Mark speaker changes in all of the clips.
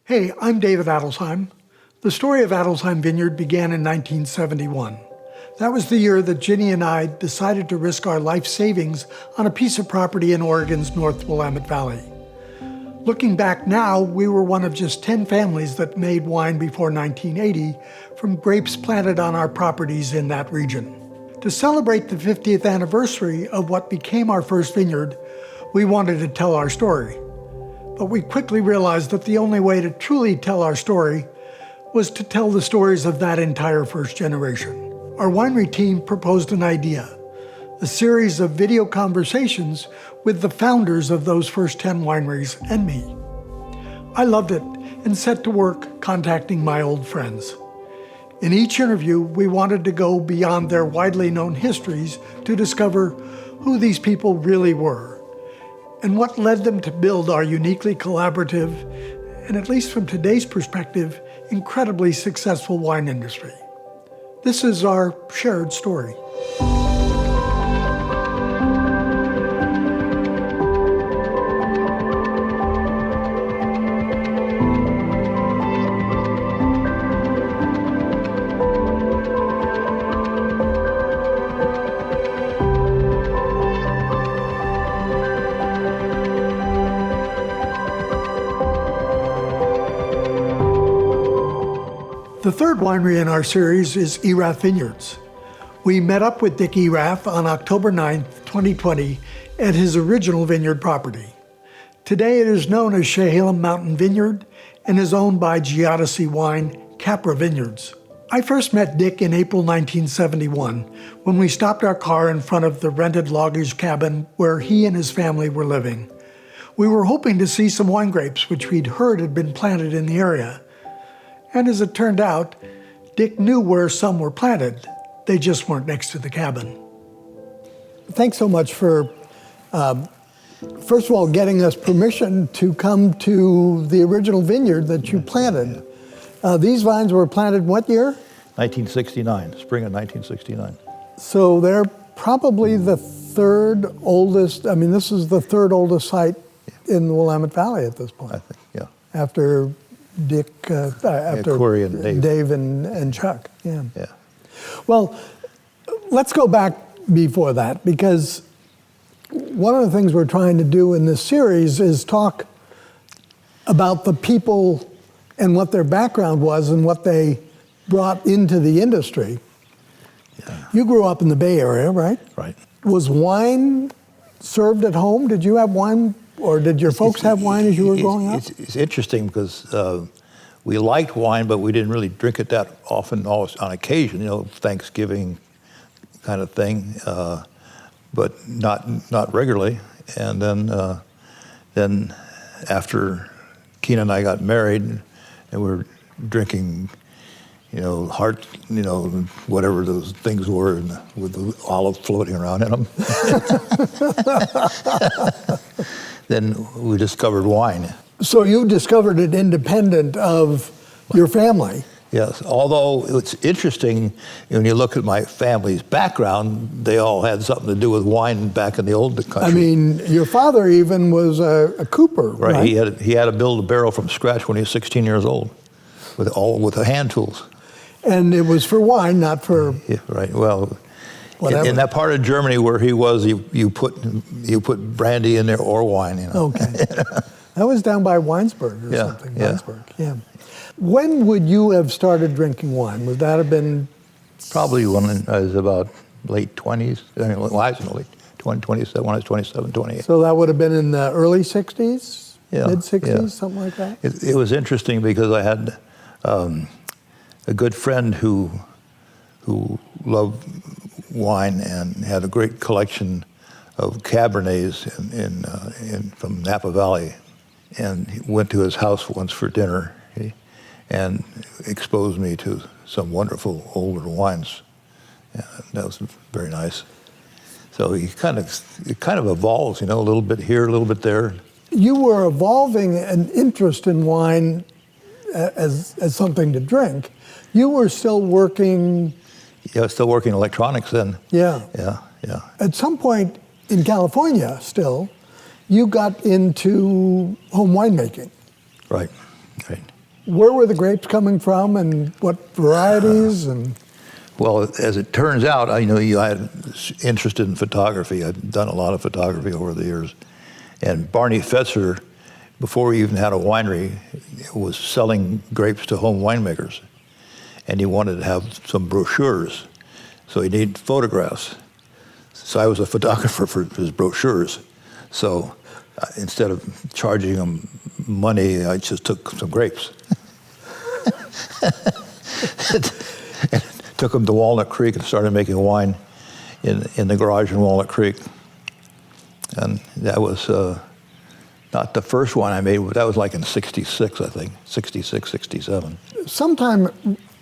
Speaker 1: Hey, I'm David Adelsheim. The story of Adelsheim Vineyard began in 1971. That was the year that Ginny and I decided to risk our life savings on a piece of property in Oregon's North Willamette Valley. Looking back now, we were one of just 10 families that made wine before 1980 from grapes planted on our properties in that region. To celebrate the 50th anniversary of what became our first vineyard, we wanted to tell our story. But we quickly realized that the only way to truly tell our story was to tell the stories of that entire first generation. Our winery team proposed an idea, a series of video conversations with the founders of those first 10 wineries and me. I loved it and set to work contacting my old friends. In each interview, we wanted to go beyond their widely known histories to discover who these people really were and what led them to build our uniquely collaborative, and at least from today's perspective, incredibly successful wine industry. This is our shared story. The third winery in our series is Erath Vineyards. We met up with Dick Erath on October 9, 2020, at his original vineyard property. Today it is known as Chehalem Mountain Vineyard and is owned by Geodesy Wine, Capra Vineyards. I first met Dick in April 1971 when we stopped our car in front of the rented loggage cabin where he and his family were living. We were hoping to see some wine grapes, which we'd heard had been planted in the area. And as it turned out, Dick knew where some were planted. They just weren't next to the cabin. Thanks so much for, first of all, getting us permission to come to the original vineyard that you planted. These vines were planted what year?
Speaker 2: 1969, spring of 1969.
Speaker 1: So they're probably the third oldest, this is the third oldest site in the Willamette Valley at this point.
Speaker 2: I think, yeah.
Speaker 1: After Dick, after
Speaker 2: Corey and
Speaker 1: Dave and Chuck. Yeah.
Speaker 2: Yeah.
Speaker 1: Well, let's go back before that, because one of the things we're trying to do in this series is talk about the people and what their background was and what they brought into the industry.
Speaker 2: Yeah.
Speaker 1: You grew up in the Bay Area, right?
Speaker 2: Right.
Speaker 1: Was wine served at home? Did you have wine? Or did your folks have wine as you were growing up?
Speaker 2: It's interesting because we liked wine, but we didn't really drink it that often, always on occasion, Thanksgiving kind of thing, but not regularly. And then after Keena and I got married, and we were drinking, heart, whatever those things were, with the olive floating around in them. Then we discovered wine.
Speaker 1: So you discovered it independent of your family?
Speaker 2: Yes, although it's interesting, when you look at my family's background, they all had something to do with wine back in the old country.
Speaker 1: Your father even was a cooper, right?
Speaker 2: He had to build a barrel from scratch when he was 16 years old, with the hand tools.
Speaker 1: And it was for wine, not for...
Speaker 2: Yeah, right, well...
Speaker 1: Whatever.
Speaker 2: In that part of Germany where he was, you put brandy in there or wine.
Speaker 1: Okay. That was down by Weinsberg or something.
Speaker 2: Yeah.
Speaker 1: Weinsberg, yeah. When would you have started drinking wine? Would that have been?
Speaker 2: Probably when I was about late 20s. I was in the late 27, when I was 27, 28.
Speaker 1: So that would have been in the early 60s?
Speaker 2: Yeah.
Speaker 1: Mid-60s, something like that?
Speaker 2: It was interesting because I had a good friend who loved wine and had a great collection of Cabernets from Napa Valley, and he went to his house once for dinner and exposed me to some wonderful older wines. Yeah, that was very nice. So it kind of evolves, a little bit here, a little bit there.
Speaker 1: You were evolving an interest in wine as something to drink. You were still working.
Speaker 2: Yeah, I was still working electronics then.
Speaker 1: Yeah.
Speaker 2: Yeah.
Speaker 1: At some point in California still, you got into home winemaking.
Speaker 2: Right.
Speaker 1: Where were the grapes coming from, and what varieties? And
Speaker 2: Well, as it turns out, I had interested in photography. I've done a lot of photography over the years. And Barney Fetzer, before he even had a winery, was selling grapes to home winemakers. And he wanted to have some brochures, so he needed photographs. So I was a photographer for his brochures. So instead of charging him money, I just took some grapes. And took him to Walnut Creek and started making wine in the garage in Walnut Creek. And that was not the first wine I made, but that was like in 66, I think, 66, 67.
Speaker 1: sometime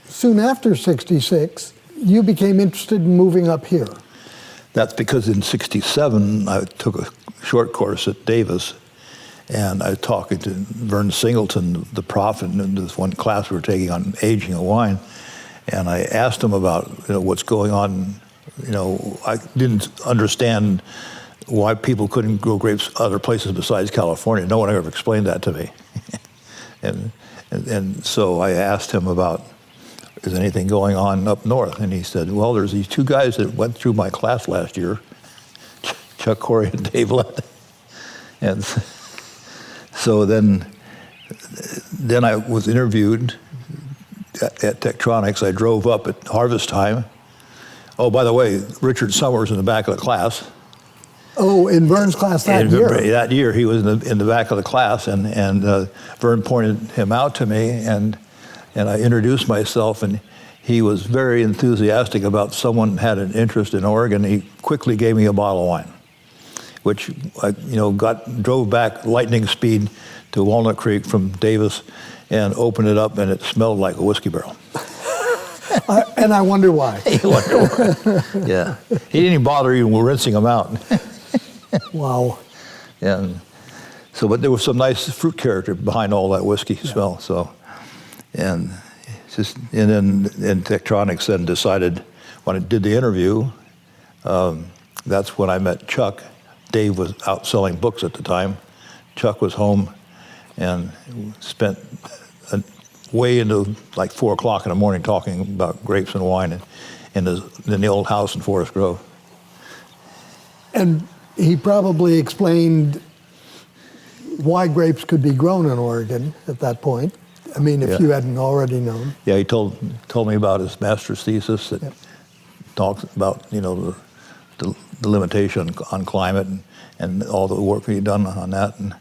Speaker 1: soon after 66, you became interested in moving up here.
Speaker 2: That's because in 67, I took a short course at Davis, and I was talking to Vern Singleton, the prof, in this one class we were taking on aging of wine, and I asked him about what's going on. I didn't understand why people couldn't grow grapes other places besides California. No one ever explained that to me. and so I asked him about, is anything going on up north? And he said, well, there's these two guys that went through my class last year, Chuck Corey and Dave Lett. And so then I was interviewed at Tektronix. I drove up at harvest time. Oh, by the way, Richard Summers in the back of the class.
Speaker 1: Oh, in Vern's class that year.
Speaker 2: That year, he was in the back of the class, and Vern pointed him out to me, and I introduced myself, and he was very enthusiastic about someone had an interest in Oregon. He quickly gave me a bottle of wine, which I drove back lightning speed to Walnut Creek from Davis, and opened it up, and it smelled like a whiskey barrel.
Speaker 1: And I wonder why.
Speaker 2: Yeah, he didn't even bother even rinsing them out.
Speaker 1: Wow.
Speaker 2: And so, but there was some nice fruit character behind all that whiskey smell. So, and then Tektronix then decided, when I did the interview, that's when I met Chuck. Dave was out selling books at the time. Chuck was home, and spent way into like 4 o'clock in the morning talking about grapes and wine in the old house in Forest Grove.
Speaker 1: And he probably explained why grapes could be grown in Oregon at that point. I mean, if you hadn't already known.
Speaker 2: Yeah, he told me about his master's thesis that talks about the limitation on climate and all the work he'd done on that, and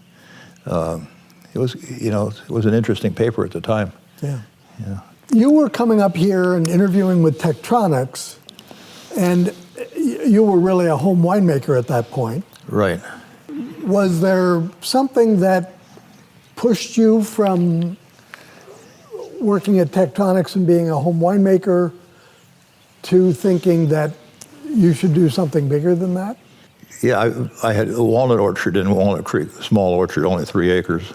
Speaker 2: it was an interesting paper at the time.
Speaker 1: Yeah.
Speaker 2: Yeah.
Speaker 1: You were coming up here and interviewing with Tektronix, and you were really a home winemaker at that point.
Speaker 2: Right.
Speaker 1: Was there something that pushed you from working at Tektronix and being a home winemaker to thinking that you should do something bigger than that?
Speaker 2: Yeah, I had a walnut orchard in Walnut Creek, a small orchard, only 3 acres.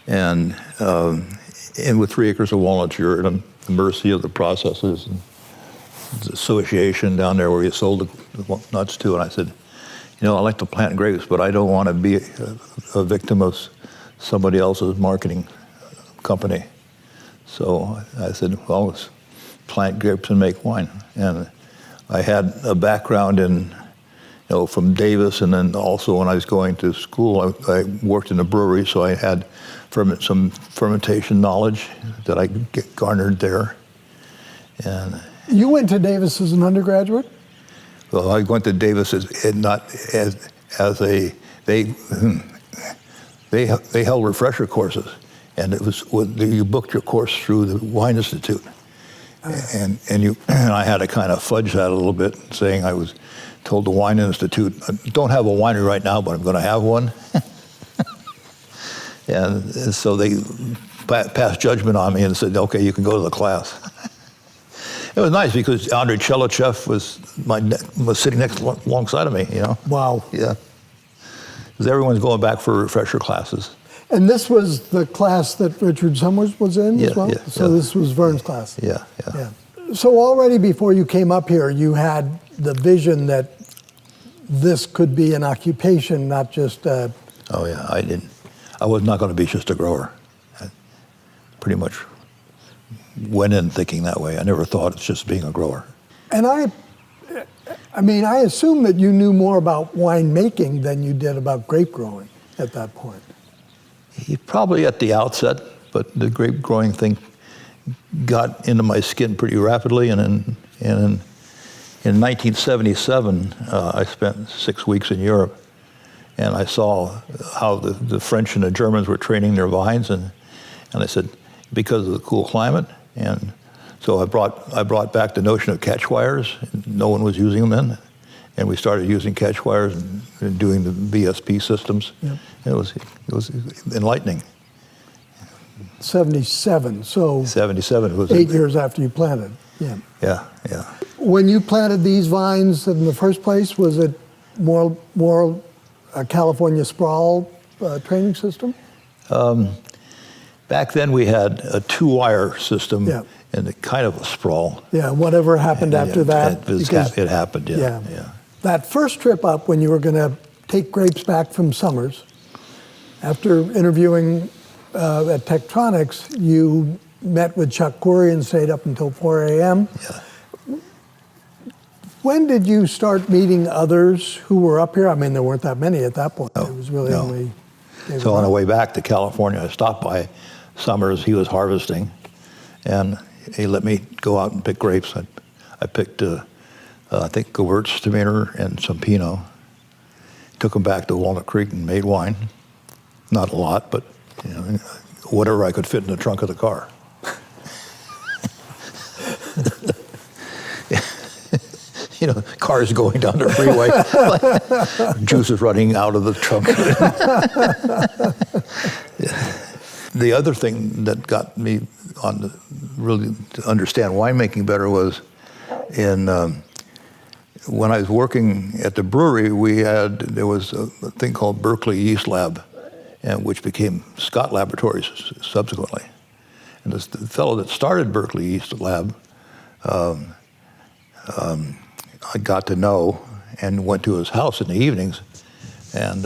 Speaker 2: And with 3 acres of walnuts, you're at the mercy of the processors and the association down there where you sold the nuts to. And I said, I like to plant grapes, but I don't want to be a victim of somebody else's marketing company. So I said, well, let's plant grapes and make wine. And I had a background in, from Davis, and then also when I was going to school, I worked in a brewery, so I had some fermentation knowledge that I garnered there. And
Speaker 1: you went to Davis as an undergraduate?
Speaker 2: Well, I went to Davis they held refresher courses, and it was you booked your course through the Wine Institute, and I had to kind of fudge that a little bit, saying I was told the Wine Institute, I don't have a winery right now, but I'm going to have one. And so they passed judgment on me and said, okay, you can go to the class. It was nice because Andrei Chelachev was sitting alongside of me,
Speaker 1: Wow.
Speaker 2: Yeah. Because everyone's going back for refresher classes.
Speaker 1: And this was the class that Richard Summers was in as well? So this was Vern's class?
Speaker 2: Yeah.
Speaker 1: So already before you came up here, you had the vision that this could be an occupation, not just
Speaker 2: Oh yeah, I was not going to be just a grower. pretty much went in thinking that way. I never thought it's just being a grower.
Speaker 1: And I mean, I assume that you knew more about winemaking than you did about grape growing at that point.
Speaker 2: Probably at the outset, but the grape growing thing got into my skin pretty rapidly. And in 1977, I spent 6 weeks in Europe, and I saw how the French and the Germans were training their vines, and I said, because of the cool climate, and so I brought back the notion of catch wires. No one was using them then, and we started using catch wires and doing the VSP systems. Yep. It was enlightening.
Speaker 1: 77, so
Speaker 2: 77 was
Speaker 1: 8 years after you planted. Yeah.
Speaker 2: Yeah.
Speaker 1: When you planted these vines in the first place, was it more a California sprawl training system?
Speaker 2: Back then we had a 2-wire system,
Speaker 1: yeah,
Speaker 2: and a kind of a sprawl.
Speaker 1: Yeah, whatever happened after that.
Speaker 2: It happened, yeah.
Speaker 1: That first trip up when you were going to take grapes back from Summers, after interviewing at Tektronix, you met with Chuck Corey and stayed up until 4 a.m.
Speaker 2: Yeah.
Speaker 1: When did you start meeting others who were up here? I mean, there weren't that many at that point.
Speaker 2: No,
Speaker 1: it was really only...
Speaker 2: So on the way back to California, I stopped by Summers. He was harvesting, and he let me go out and pick grapes. I picked, I think, Gewürztraminer and some Pinot. Took them back to Walnut Creek and made wine. Not a lot, but whatever I could fit in the trunk of the car. Cars going down the freeway, juice is running out of the trunk. The other thing that got me really to understand winemaking better was when I was working at the brewery, there was a thing called Berkeley Yeast Lab, which became Scott Laboratories subsequently. And the fellow that started Berkeley Yeast Lab, I got to know and went to his house in the evenings, and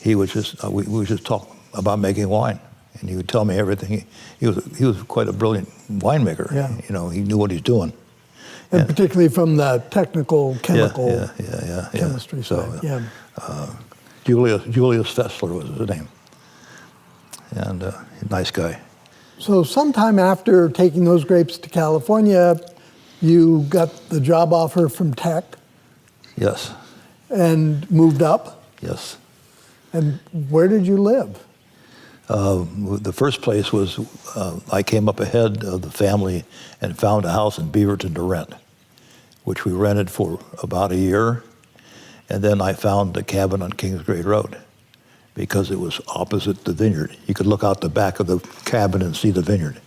Speaker 2: he would we would just talk about making wine, and he would tell me everything. He was quite a brilliant winemaker.
Speaker 1: Yeah.
Speaker 2: He knew what he's doing.
Speaker 1: And particularly from the technical, chemical chemistry
Speaker 2: side.
Speaker 1: So,
Speaker 2: Julius Fessler was his name, and nice guy.
Speaker 1: So sometime after taking those grapes to California, you got the job offer from Tech.
Speaker 2: Yes.
Speaker 1: And moved up.
Speaker 2: Yes.
Speaker 1: And where did you live?
Speaker 2: The first place was, I came up ahead of the family and found a house in Beaverton to rent, which we rented for about a year. And then I found a cabin on Kingsgrade Road because it was opposite the vineyard. You could look out the back of the cabin and see the vineyard.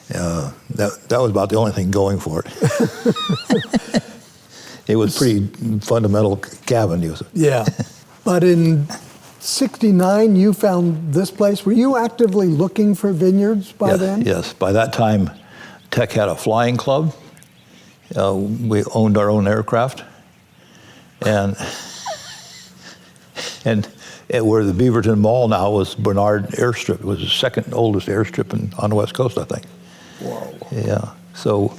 Speaker 2: That was about the only thing going for it. It was pretty fundamental cabin.
Speaker 1: Yeah. But in 1969, you found this place. Were you actively looking for vineyards by then?
Speaker 2: Yes. By that time, Tech had a flying club. We owned our own aircraft. And where the Beaverton Mall now was Bernard Airstrip. It was the second oldest airstrip on the West Coast, I think.
Speaker 1: Whoa.
Speaker 2: Yeah. So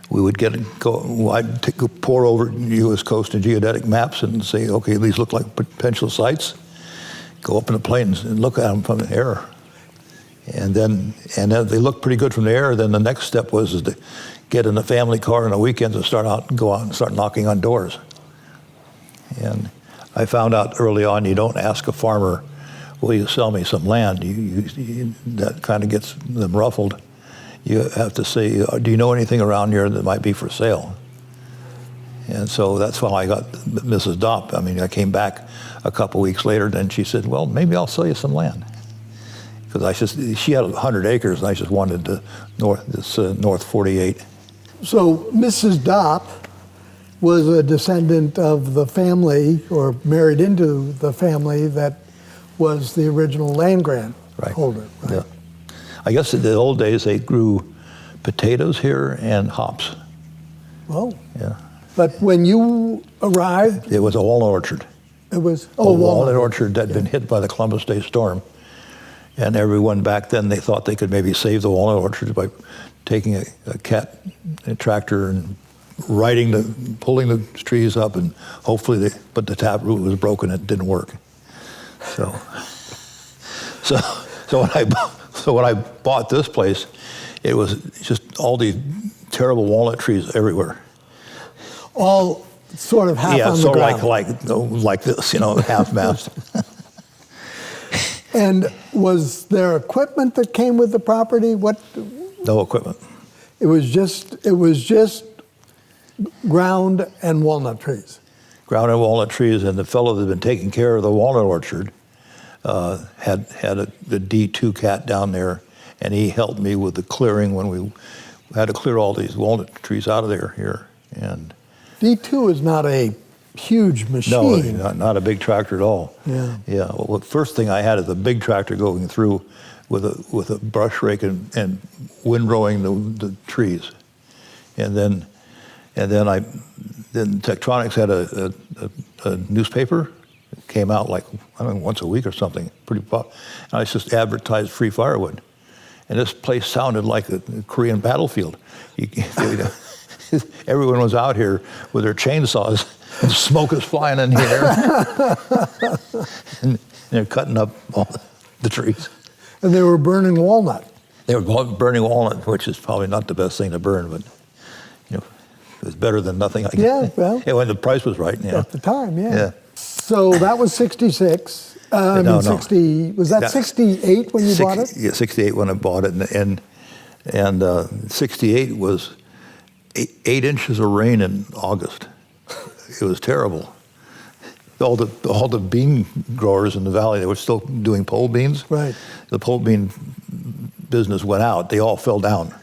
Speaker 2: we would I'd pour over U.S. Coast and geodetic maps and say, okay, these look like potential sites. Go up in the planes and look at them from the air. And then they looked pretty good from the air. Then the next step was to get in a family car on the weekends and go out and start knocking on doors. And I found out early on, you don't ask a farmer, will you sell me some land? That kind of gets them ruffled. You have to say, do you know anything around here that might be for sale? And so that's when I got Mrs. Dopp. I mean, I came back a couple weeks later, and she said, well, maybe I'll sell you some land. Because she had 100 acres, and I just wanted North 48. So
Speaker 1: Mrs. Dopp was a descendant of the family, or married into the family that was the original land grant holder. Right?
Speaker 2: Yeah. I guess in the old days they grew potatoes here and hops.
Speaker 1: Oh.
Speaker 2: Yeah.
Speaker 1: But when you arrived,
Speaker 2: it was a walnut orchard.
Speaker 1: It was
Speaker 2: a walnut orchard that had been hit by the Columbus Day storm. And everyone back then, they thought they could maybe save the walnut orchards by taking a tractor and pulling the trees up, and hopefully but the taproot was broken, it didn't work. So when I bought this place, it was just all these terrible walnut trees everywhere.
Speaker 1: All sort of half on the ground.
Speaker 2: like this, half-mast.
Speaker 1: And was there equipment that came with the property? What?
Speaker 2: No equipment.
Speaker 1: It was just ground and walnut trees.
Speaker 2: Ground and walnut trees, and the fellow that had been taking care of the walnut orchard had the D2 cat down there, and he helped me with the clearing when we had to clear all these walnut trees out of there here. And
Speaker 1: D2 is not a huge machine.
Speaker 2: No, not a big tractor at all.
Speaker 1: Yeah.
Speaker 2: Yeah. Well, the first thing I had is a big tractor going through with a brush rake and windrowing the trees, and then Tektronix had a newspaper. It came out like once a week or something. And I just advertised free firewood, and this place sounded like a Korean battlefield. Everyone was out here with their chainsaws, and smoke was flying in the air, and they're cutting up all the trees.
Speaker 1: And they were burning walnut.
Speaker 2: They were burning walnut, which is probably not the best thing to burn, but it was better than nothing.
Speaker 1: Yeah, well,
Speaker 2: when the price was right.
Speaker 1: At the time, yeah.
Speaker 2: Yeah.
Speaker 1: So that was 66.
Speaker 2: No.
Speaker 1: 60. Was that 68 when you bought it?
Speaker 2: Yeah, 68 when I bought it, and 68 was 8 inches of rain in August. It was terrible. All the bean growers in the valley, they were still doing pole beans.
Speaker 1: Right.
Speaker 2: The pole bean business went out. They all fell down.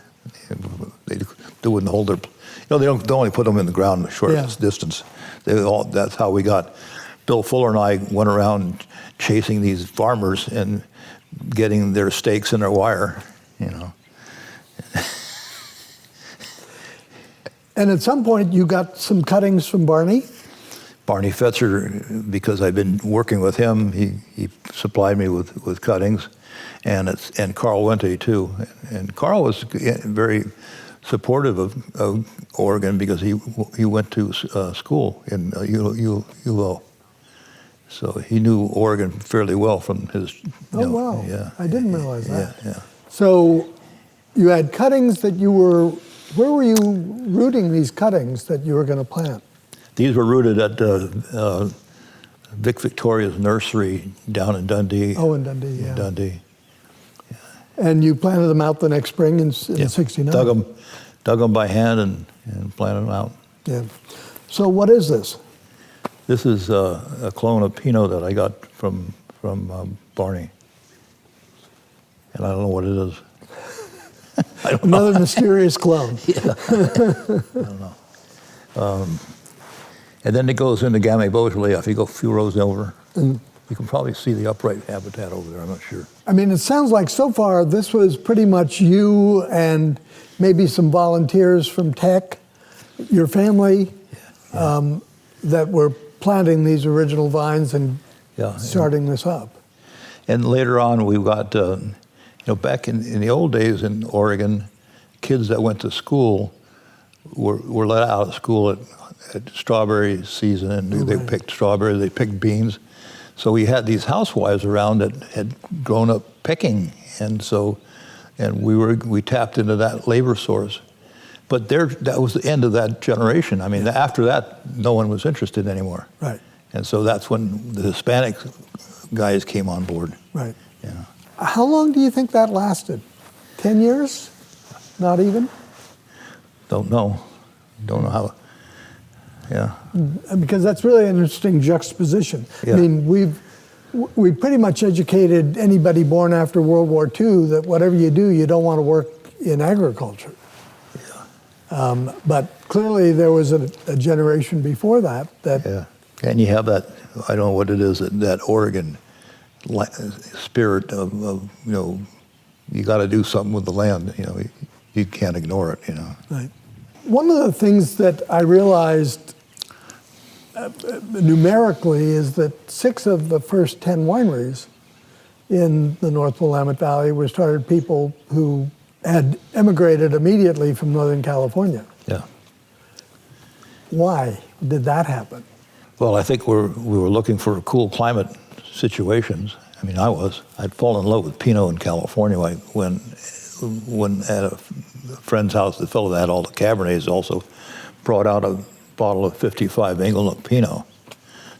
Speaker 2: They wouldn't hold their. They only put them in the ground a short distance. That's how we got. Bill Fuller and I went around chasing these farmers and getting their stakes and their wire.
Speaker 1: And at some point, you got some cuttings from Barney?
Speaker 2: Barney Fetzer, because I've been working with him, he supplied me with cuttings, and Carl Wente too. And Carl was very supportive of Oregon because he went to school in U of O. So he knew Oregon fairly well from his.
Speaker 1: Wow!
Speaker 2: Yeah,
Speaker 1: I didn't realize that.
Speaker 2: Yeah.
Speaker 1: So you had cuttings that you were. Where were you rooting these cuttings that you were going to plant?
Speaker 2: These were rooted at Vic Victoria's nursery down in Dundee.
Speaker 1: Oh, in Dundee, yeah.
Speaker 2: Dundee.
Speaker 1: Yeah. And you planted them out the next spring in 69?
Speaker 2: Dug them by hand and planted them out.
Speaker 1: Yeah. So what is this?
Speaker 2: This is a clone of Pinot that I got from Barney. And I don't know what it is.
Speaker 1: Another mysterious clone.
Speaker 2: Yeah. I don't know. And then it goes into Gamay Beaujolais. If you go a few rows over, you can probably see the upright habitat over there. I'm not sure.
Speaker 1: I mean, it sounds like so far this was pretty much you and maybe some volunteers from Tech, your family, that were planting these original vines and starting this up.
Speaker 2: And later on, we got, back in the old days in Oregon, kids that went to school were let out of school at strawberry season, and they picked strawberries, they picked beans. So we had these housewives around that had grown up picking, and we tapped into that labor source. But that was the end of that generation. I mean, after that, no one was interested anymore.
Speaker 1: Right.
Speaker 2: And so that's when the Hispanic guys came on board.
Speaker 1: Right.
Speaker 2: Yeah.
Speaker 1: How long do you think that lasted? 10 years? Not even?
Speaker 2: Don't know how. Yeah.
Speaker 1: Because that's really an interesting juxtaposition.
Speaker 2: Yeah.
Speaker 1: I mean, we pretty much educated anybody born after World War II that whatever you do, you don't want to work in agriculture.
Speaker 2: Yeah.
Speaker 1: But clearly there was a generation before that.
Speaker 2: Yeah. And you have that, I don't know what it is, that Oregon spirit of you got to do something with the land. You can't ignore it.
Speaker 1: Right. One of the things that I realized numerically is that 6 of the first 10 wineries in the North Willamette Valley were started people who had emigrated immediately from Northern California.
Speaker 2: Yeah.
Speaker 1: Why did that happen?
Speaker 2: Well, I think we were looking for cool climate situations. I mean, I'd fallen in love with Pinot in California when at a friend's house, the fellow that had all the Cabernets also brought out a bottle of 55 Inglenook Pinot.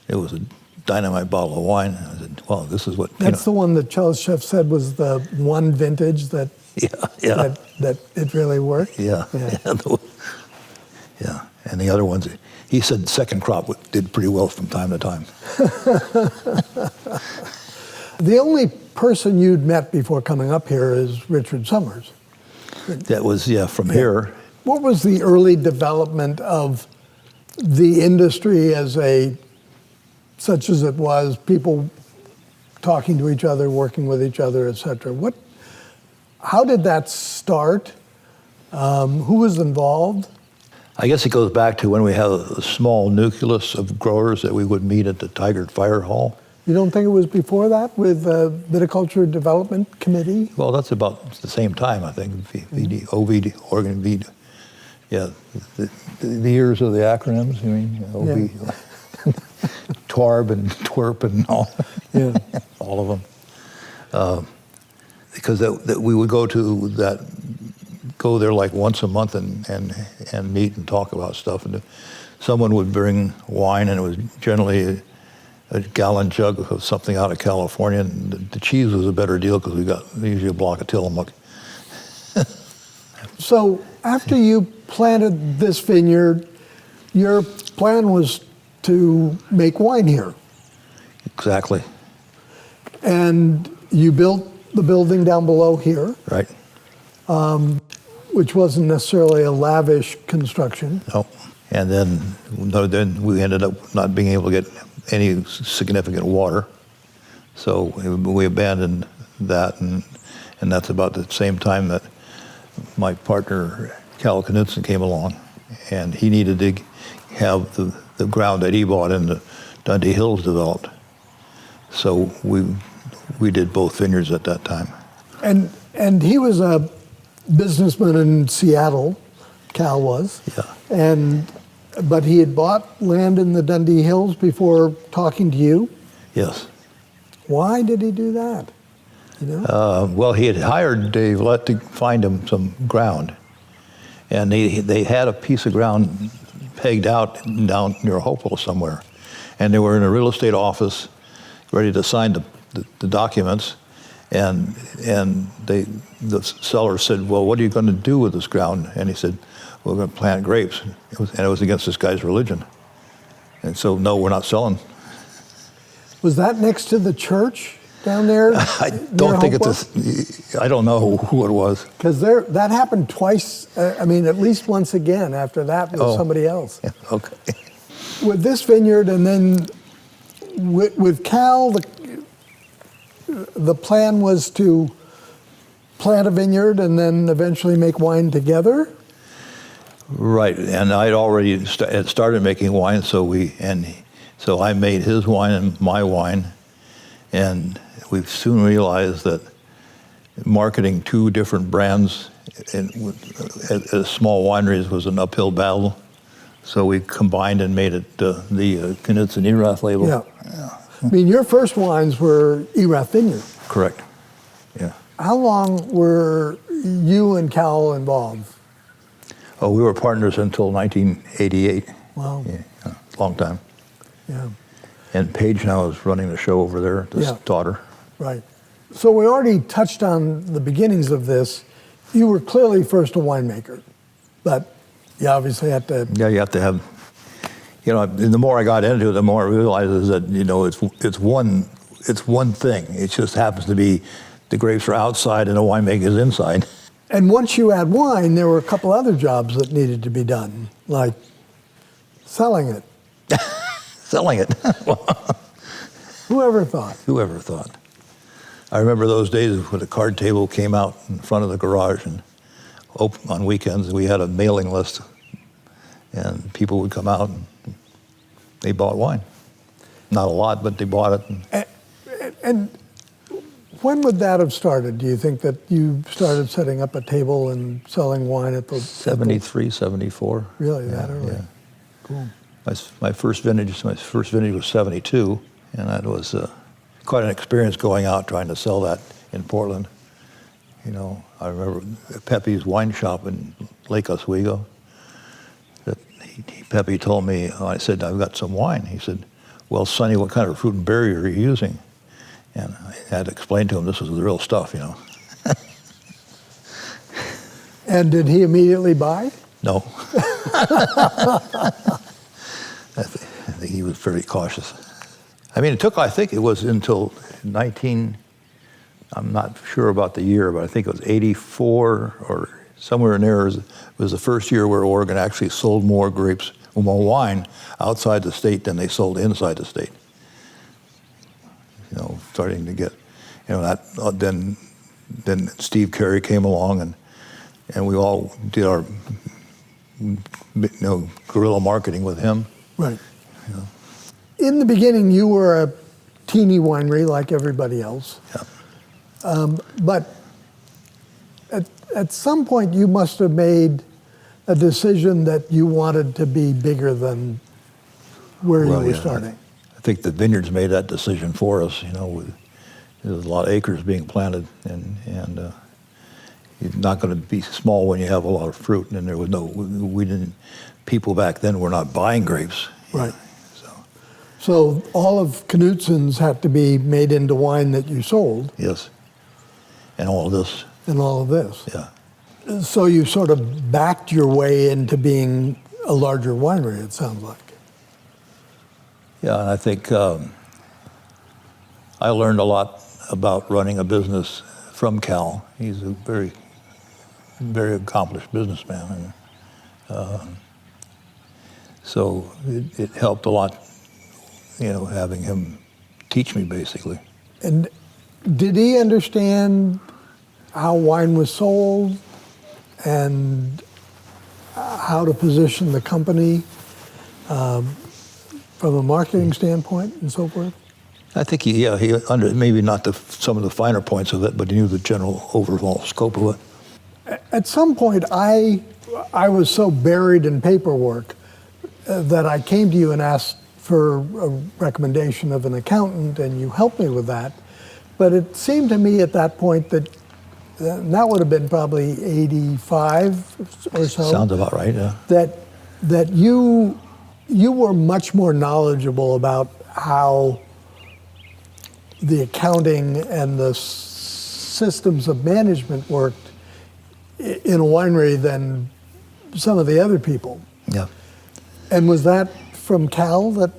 Speaker 2: It was a dynamite bottle of wine. I said, well, this is what Pinot.
Speaker 1: That's the one that Charles Chef said was the one vintage that that it really worked?
Speaker 2: Yeah. Yeah. And the other ones, he said second crop did pretty well from time to time.
Speaker 1: The only person you'd met before coming up here is Richard Summers.
Speaker 2: That was, from here.
Speaker 1: What was the early development of the industry such as it was, people talking to each other, working with each other, et cetera? How did that start? Who was involved?
Speaker 2: I guess it goes back to when we had a small nucleus of growers that we would meet at the Tigard Fire Hall.
Speaker 1: You don't think it was before that with the Viticulture Development Committee?
Speaker 2: Well, that's about the same time, I think. VD, OVD, Oregon VD. Yeah, the years of the acronyms, you mean? OV, TWARB and TWERP and all, all of them. Because we would go there like once a month and meet and talk about stuff. And someone would bring wine, and it was generally a gallon jug of something out of California. And the cheese was a better deal because we got usually a block of Tillamook.
Speaker 1: So after you planted this vineyard, your plan was to make wine here.
Speaker 2: Exactly.
Speaker 1: And you built the building down below here.
Speaker 2: Right.
Speaker 1: Which wasn't necessarily a lavish construction.
Speaker 2: No. And then we ended up not being able to get any significant water. So we abandoned that, and that's about the same time that my partner, Cal Knudsen, came along, and he needed to have the ground that he bought in the Dundee Hills developed. So we did both vineyards at that time.
Speaker 1: And he was a businessman in Seattle, Cal was.
Speaker 2: Yeah.
Speaker 1: But he had bought land in the Dundee Hills before talking to you?
Speaker 2: Yes.
Speaker 1: Why did he do that? You know?
Speaker 2: Well, he had hired Dave Lett to find him some ground. And they had a piece of ground pegged out down near Hopewell somewhere. And they were in a real estate office ready to sign the documents. And the seller said, well, what are you going to do with this ground? And he said, we're going to plant grapes. It was against this guy's religion. And so, no, we're not selling.
Speaker 1: Was that next to the church down there?
Speaker 2: I don't think I don't know who it was.
Speaker 1: Because that happened twice, at least once again after that with somebody else.
Speaker 2: Yeah, okay.
Speaker 1: With this vineyard and then with Cal, the plan was to plant a vineyard and then eventually make wine together?
Speaker 2: Right, and I'd already had started making wine, so I made his wine and my wine, and we soon realized that marketing two different brands as small wineries was an uphill battle, so we combined and made it the Knudsen Erath label.
Speaker 1: Yeah. I mean, your first wines were Erath Vineyard.
Speaker 2: Correct, yeah.
Speaker 1: How long were you and Cal involved?
Speaker 2: Oh, we were partners until 1988.
Speaker 1: Wow.
Speaker 2: Yeah, long time.
Speaker 1: Yeah.
Speaker 2: And Paige now is running the show over there, this daughter.
Speaker 1: Right. So we already touched on the beginnings of this. You were clearly first a winemaker, but you obviously had to...
Speaker 2: Yeah, you have to have... the more I got into it, the more I realized that, it's one thing. It just happens to be the grapes are outside and the winemaker's inside.
Speaker 1: And once you had wine, there were a couple other jobs that needed to be done, like selling it.
Speaker 2: Selling it.
Speaker 1: Whoever thought?
Speaker 2: Whoever thought? I remember those days when the card table came out in front of the garage, and on weekends we had a mailing list, and people would come out and they bought wine. Not a lot, but they bought it.
Speaker 1: And When would that have started? Do you think that you started setting up a table and selling wine at the...
Speaker 2: 73, 74.
Speaker 1: Really, that early?
Speaker 2: Yeah.
Speaker 1: Cool.
Speaker 2: My first vintage was 72, and that was quite an experience going out trying to sell that in Portland. You know, I remember Pepe's wine shop in Lake Oswego. Pepe told me, I said, I've got some wine. He said, well, Sonny, what kind of fruit and berry are you using? And I had to explain to him this was the real stuff, you know.
Speaker 1: And did he immediately buy?
Speaker 2: No. I think he was very cautious. I mean, I think it was until I'm not sure about the year, but I think it was 84 or somewhere in there was the first year where Oregon actually sold more grapes, more wine outside the state than they sold inside the state. You know, starting to get, you know, that then Steve Carey came along and we all did our, you know, guerrilla marketing with him.
Speaker 1: Right.
Speaker 2: You know.
Speaker 1: In the beginning, you were a teeny winery like everybody else.
Speaker 2: Yeah.
Speaker 1: But at some point, you must have made a decision that you wanted to be bigger than where you were starting.
Speaker 2: I think the vineyards made that decision for us. You know, there was a lot of acres being planted, and you're not going to be small when you have a lot of fruit. And there was people back then were not buying grapes.
Speaker 1: Right. So all of Knutson's had to be made into wine that you sold.
Speaker 2: Yes. And all of this.
Speaker 1: And all of this.
Speaker 2: Yeah.
Speaker 1: So you sort of backed your way into being a larger winery, it sounds like.
Speaker 2: Yeah, and I think I learned a lot about running a business from Cal. He's a very, very accomplished businessman. And, so it helped a lot, you know, having him teach me, basically.
Speaker 1: And did he understand how wine was sold and how to position the company from a marketing standpoint and so forth?
Speaker 2: I think he maybe not some of the finer points of it, but he knew the general overall scope of it.
Speaker 1: At some point, I was so buried in paperwork that I came to you and asked for a recommendation of an accountant, and you helped me with that. But it seemed to me at that point that would have been probably 85 or so.
Speaker 2: Sounds about right, yeah.
Speaker 1: That you were much more knowledgeable about how the accounting and the systems of management worked in a winery than some of the other people.
Speaker 2: Yeah.
Speaker 1: And was that from Cal that?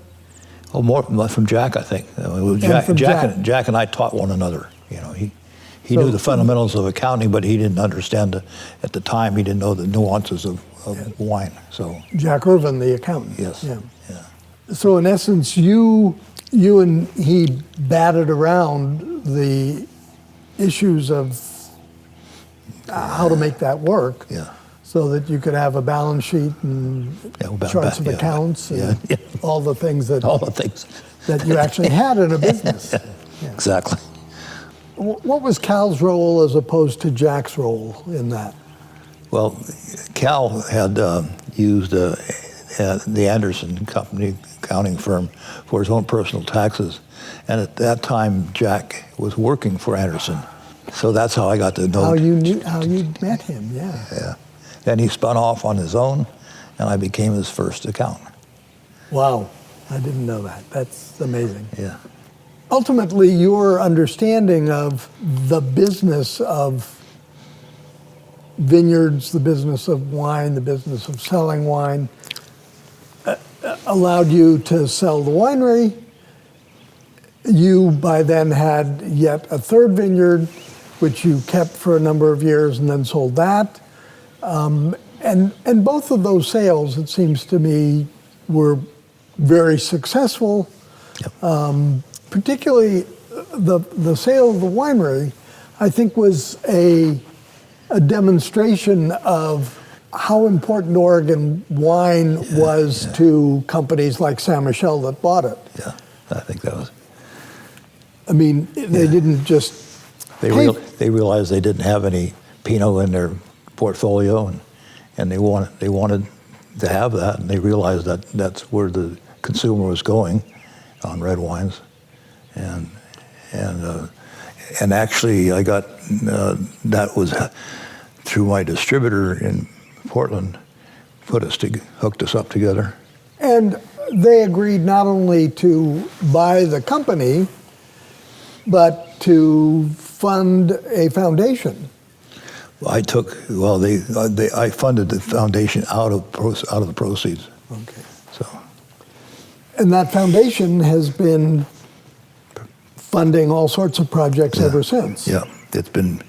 Speaker 2: Oh, more from Jack, I think. Jack and I taught one another. You know, he knew the fundamentals of accounting, but he didn't understand at the time. He didn't know the nuances of wine. So
Speaker 1: Jack Irvin, the accountant.
Speaker 2: Yes.
Speaker 1: Yeah.
Speaker 2: Yeah.
Speaker 1: So in essence, you and he batted around the issues of how to make that work.
Speaker 2: Yeah.
Speaker 1: So that you could have a balance sheet and charts of accounts and all the things that that you actually had in a business.
Speaker 2: Yeah. Exactly.
Speaker 1: What was Cal's role as opposed to Jack's role in that?
Speaker 2: Well, Cal had used the Anderson Company accounting firm for his own personal taxes, and at that time Jack was working for Anderson, so that's how I got to know.
Speaker 1: How you met him? Yeah.
Speaker 2: Yeah. Then he spun off on his own, and I became his first accountant.
Speaker 1: Wow, I didn't know that. That's amazing.
Speaker 2: Yeah.
Speaker 1: Ultimately, your understanding of the business of vineyards, the business of wine, the business of selling wine, allowed you to sell the winery. You, by then, had yet a third vineyard, which you kept for a number of years and then sold that. And both of those sales, it seems to me, were very successful.
Speaker 2: Yep.
Speaker 1: Particularly the sale of the winery, I think, was a demonstration of how important Oregon wine was to companies like Saint Michel that bought it.
Speaker 2: Yeah, I think that was.
Speaker 1: I mean, they didn't just
Speaker 2: They realized they didn't have any Pinot in their portfolio, and they wanted to have that, and they realized that that's where the consumer was going on red wines, and actually I got that was through my distributor in Portland, hooked us up together.
Speaker 1: And they agreed not only to buy the company, but to fund a foundation.
Speaker 2: I funded the foundation out of the proceeds.
Speaker 1: Okay.
Speaker 2: So.
Speaker 1: And that foundation has been funding all sorts of projects ever since.
Speaker 2: Yeah, that's been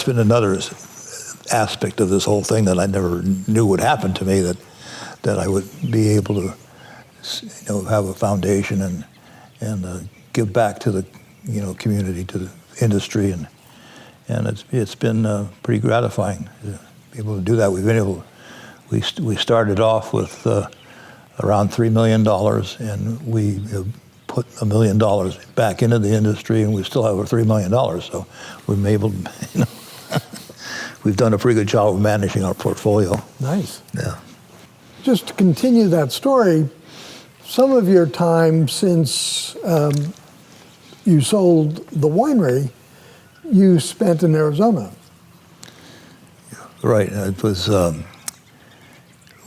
Speaker 2: another aspect of this whole thing that I never knew would happen to me, that I would be able to, have a foundation and give back to the, community, to the industry, and it's been pretty gratifying to be able to do that. We've been able, we started off with around $3 million, and we have put $1 million back into the industry, and we still have $3 million. So we've been able, we've done a pretty good job of managing our portfolio.
Speaker 1: Nice.
Speaker 2: Yeah.
Speaker 1: Just to continue that story, some of your time since you sold the winery, you spent in Arizona.
Speaker 2: Right. It was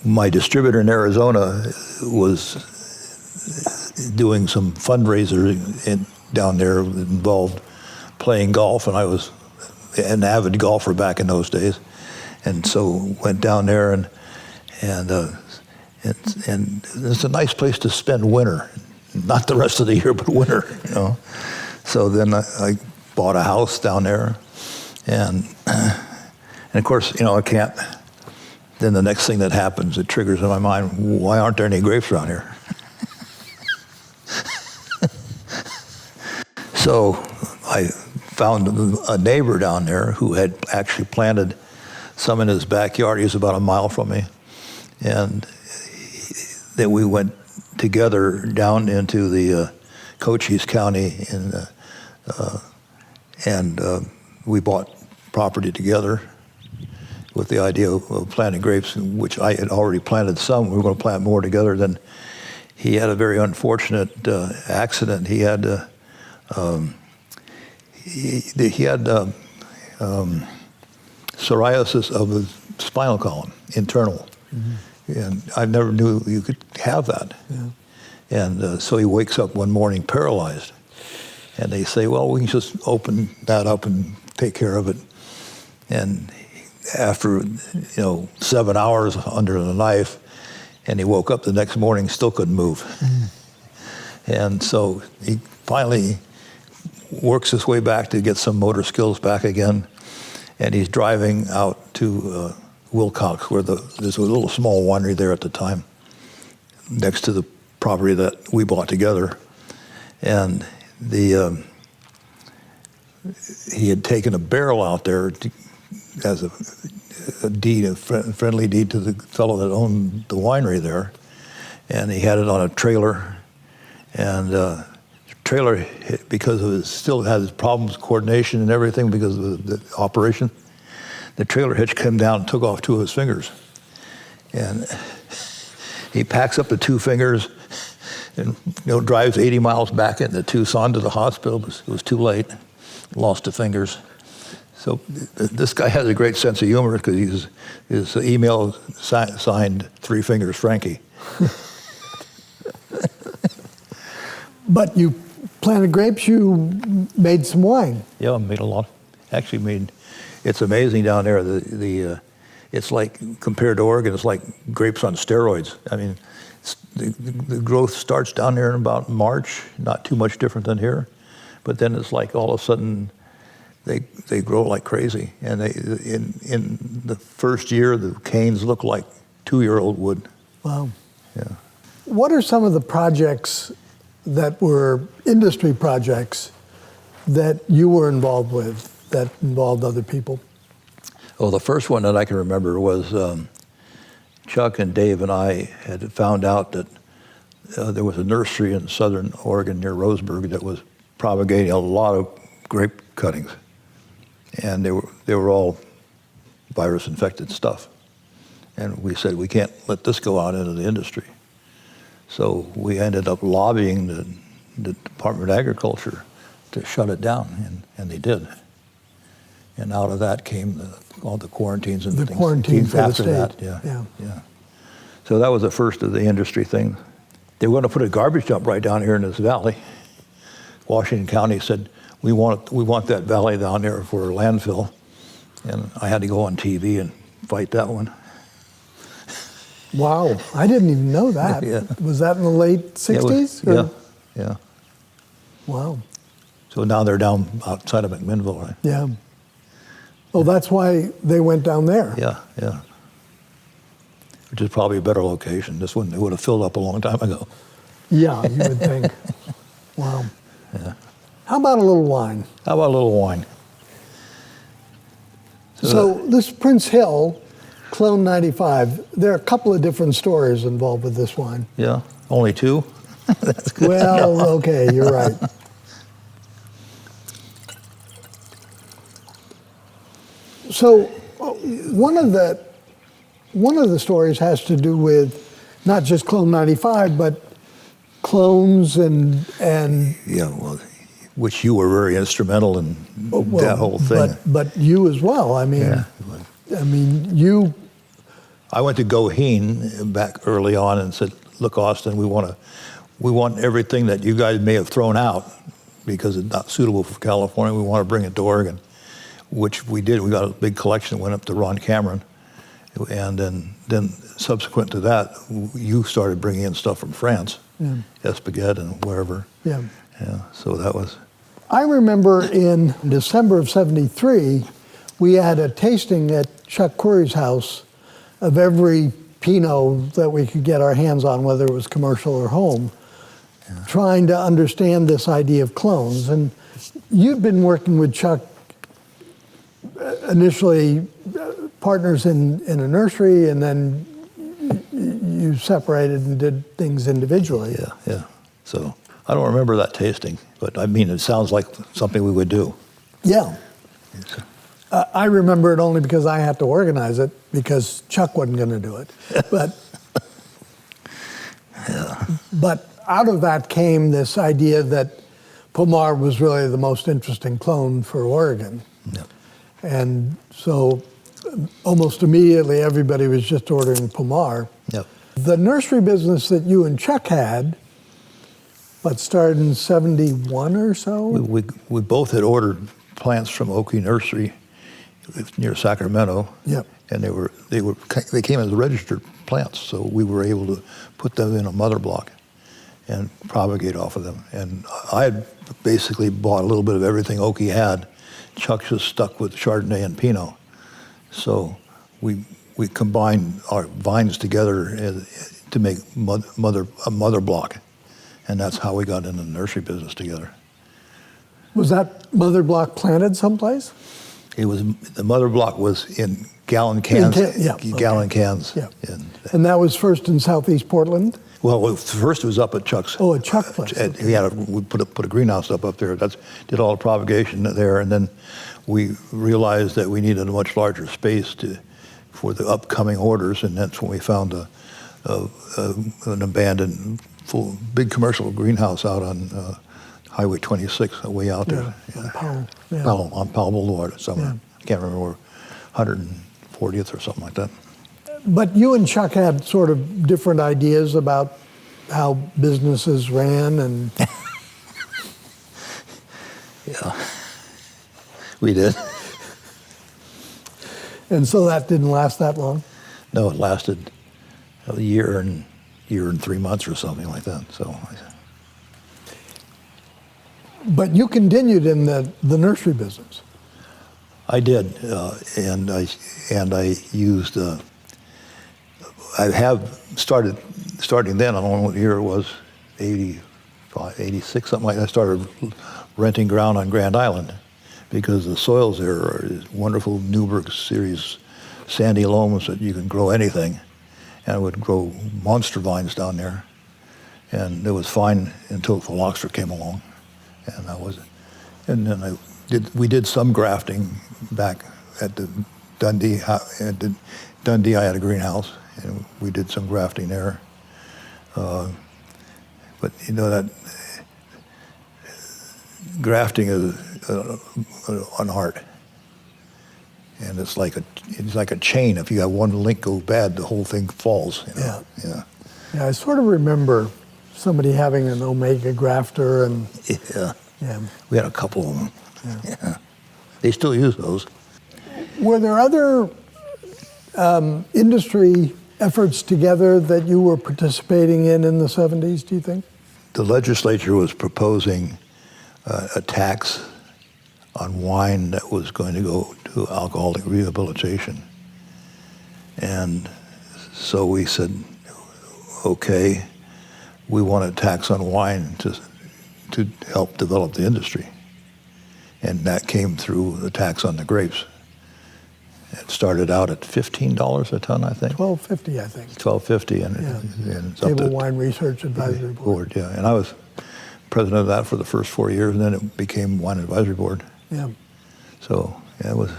Speaker 2: my distributor in Arizona was doing some fundraiser down there that involved playing golf, and I was an avid golfer back in those days, and so went down there and it's a nice place to spend winter, not the rest of the year, but winter, So then I bought a house down there, and of course, I can't. Then the next thing that happens, it triggers in my mind, why aren't there any grapes around here? So I found a neighbor down there who had actually planted some in his backyard. He was about a mile from me, and then we went together down into the Cochise County, and we bought property together with the idea of planting grapes, which I had already planted some. We were going to plant more together. Then he had a very unfortunate accident. He had psoriasis of the spinal column, internal. Mm-hmm. And I never knew you could have that. Yeah. And so he wakes up one morning paralyzed. And they say, well, we can just open that up and take care of it. And after, 7 hours under the knife, and he woke up the next morning, still couldn't move. Mm. And so he finally works his way back to get some motor skills back again. And he's driving out to Wilcox, where there's a little small winery there at the time, next to the property that we bought together. And he had taken a barrel out there as a deed, a friendly deed to the fellow that owned the winery there, and he had it on a trailer, and trailer hit because of it still had his problems, coordination and everything because of the operation. The trailer hitch came down and took off 2 of his fingers, and he packs up the 2 fingers and drives 80 miles back into Tucson to the hospital. It was too late, lost the fingers. So this guy has a great sense of humor because his email signed 3 Fingers Frankie.
Speaker 1: But you planted grapes, you made some wine.
Speaker 2: Yeah, I made a lot. Actually it's amazing down there. It's like, compared to Oregon, it's like grapes on steroids. I mean, the growth starts down there in about March, not too much different than here. But then it's like all of a sudden, they grow like crazy, and in the first year the canes look like 2-year-old wood.
Speaker 1: Wow.
Speaker 2: Yeah.
Speaker 1: What are some of the projects that were industry projects that you were involved with that involved other people?
Speaker 2: Well, the first one that I can remember was Chuck and Dave and I had found out that there was a nursery in southern Oregon near Roseburg that was propagating a lot of grape cuttings, and they were all virus-infected stuff. And we said, we can't let this go out into the industry. So we ended up lobbying the Department of Agriculture to shut it down, and they did. And out of that came all the quarantines and
Speaker 1: the
Speaker 2: things
Speaker 1: quarantine for
Speaker 2: after
Speaker 1: the state.
Speaker 2: that.
Speaker 1: Yeah.
Speaker 2: So that was the first of the industry thing. They were going to put a garbage dump right down here in this valley. Washington County said, we want that valley down there for a landfill. And I had to go on TV and fight that one.
Speaker 1: Wow, I didn't even know that.
Speaker 2: Yeah.
Speaker 1: Was that in the late 60s?
Speaker 2: Yeah.
Speaker 1: Wow.
Speaker 2: So now they're down outside of McMinnville, right?
Speaker 1: Yeah. Oh, that's why they went down there.
Speaker 2: Yeah. Which is probably a better location. This one, they would have filled up a long time ago.
Speaker 1: Yeah, you would think. Wow.
Speaker 2: Yeah.
Speaker 1: How about a little wine?
Speaker 2: How about a little wine?
Speaker 1: So this Prince Hill Clone 95, there are a couple of different stories involved with this wine.
Speaker 2: Yeah, only two? That's good.
Speaker 1: Well, okay, you're right. So one of the stories has to do with not just Clone 95, but clones and
Speaker 2: yeah, well, which you were very instrumental in that whole thing.
Speaker 1: But you as well. I mean, you.
Speaker 2: I went to Goheen back early on and said, "Look, Austin, we want everything that you guys may have thrown out because it's not suitable for California. We want to bring it to Oregon," which we did. We got a big collection. Went up to Ron Cameron, and then subsequent to that, you started bringing in stuff from France, Espeguet and wherever.
Speaker 1: Yeah.
Speaker 2: So that was.
Speaker 1: I remember in December of '73, we had a tasting at Chuck Query's house of every Pinot that we could get our hands on, whether it was commercial or home, trying to understand this idea of clones. And you'd been working with Chuck initially, partners in a nursery, and then you separated and did things individually.
Speaker 2: Yeah. So I don't remember that tasting, but I mean, it sounds like something we would do.
Speaker 1: Yeah. I remember it only because I had to organize it because Chuck wasn't going to do it. But out of that came this idea that Pomar was really the most interesting clone for Oregon.
Speaker 2: Yeah.
Speaker 1: And so almost immediately everybody was just ordering Pomar.
Speaker 2: Yep.
Speaker 1: The nursery business that you and Chuck had, started in '71 or so?
Speaker 2: We both had ordered plants from Oakey Nursery near Sacramento.
Speaker 1: Yep.
Speaker 2: And they came as registered plants, so we were able to put them in a mother block and propagate off of them. And I had basically bought a little bit of everything Oakey had. Chuck just stuck with Chardonnay and Pinot. So we combined our vines together to make a mother block, and that's how we got into the nursery business together.
Speaker 1: Was that mother block planted someplace?
Speaker 2: The mother block was in gallon cans. Gallon cans.
Speaker 1: Yeah. And that was first in Southeast Portland?
Speaker 2: Well, first it was up at Chuck's.
Speaker 1: Oh, at Chuck's place.
Speaker 2: We put a greenhouse up there. Did all the propagation there, and then we realized that we needed a much larger space for the upcoming orders, and that's when we found an abandoned big commercial greenhouse out on Highway 26, way out there.
Speaker 1: On Powell. Yeah.
Speaker 2: Powell, on Powell Boulevard somewhere. I can't remember where, 140th or something like that.
Speaker 1: But you and Chuck had sort of different ideas about how businesses ran and...
Speaker 2: Yeah, we did.
Speaker 1: And so that didn't last that long?
Speaker 2: No, it lasted a year and 3 months or something like that. So.
Speaker 1: But you continued in the nursery business.
Speaker 2: I did, and I used. I have starting then. I don't know what year it was, 85, 86, something like that. I started renting ground on Grand Island because the soils there are wonderful Newberg series sandy loams that you can grow anything, and I would grow monster vines down there, and it was fine until phylloxera came along. and then we did some grafting back at the Dundee. At the Dundee, I had a greenhouse, and we did some grafting there. But that grafting is an art, and it's like a chain. If you have one link go bad, the whole thing falls.
Speaker 1: Yeah. I sort of remember somebody having an Omega grafter, and
Speaker 2: we had a couple of them. Yeah. They still use those.
Speaker 1: Were there other industry efforts together that you were participating in the 70s, do you think?
Speaker 2: The legislature was proposing a tax on wine that was going to go to alcoholic rehabilitation. And so we said, okay, we want a tax on wine to help develop the industry. And that came through the tax on the grapes. It started out at $15 a ton, I think.
Speaker 1: $12.50, I think.
Speaker 2: $12.50, and it's up
Speaker 1: Table
Speaker 2: to
Speaker 1: Wine Research Advisory Board.
Speaker 2: Yeah, and I was president of that for the first 4 years, and then it became Wine Advisory Board.
Speaker 1: Yeah.
Speaker 2: So it was.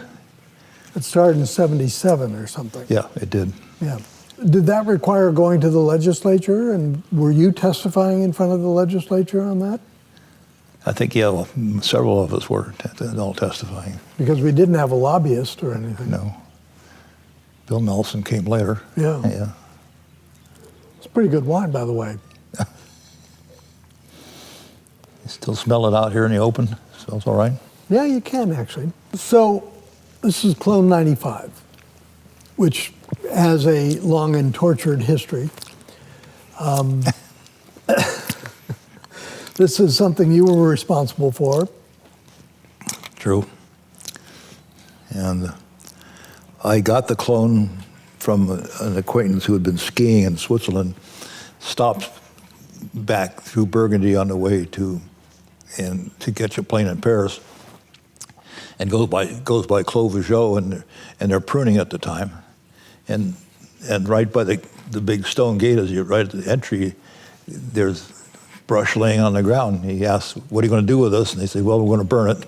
Speaker 1: It started in '77 or something.
Speaker 2: Yeah, it did.
Speaker 1: Yeah. Did that require going to the legislature, and were you testifying in front of the legislature on that?
Speaker 2: I think, several of us were all testifying.
Speaker 1: Because we didn't have a lobbyist or anything.
Speaker 2: No. Bill Nelson came later.
Speaker 1: Yeah. It's pretty good wine, by the way.
Speaker 2: You still smell it out here in the open? Smells all right?
Speaker 1: Yeah, you can, actually. So this is Clone 95, which has a long and tortured history. This is something you were responsible for.
Speaker 2: True. And I got the clone from an acquaintance who had been skiing in Switzerland, stopped back through Burgundy on the way to catch a plane in Paris, and goes by Clos Vougeot, and they're pruning at the time, and right by the big stone gate, as you're right at the entry, there's brush laying on the ground. He asks, "What are you going to do with this?" And they say, "Well, we're going to burn it."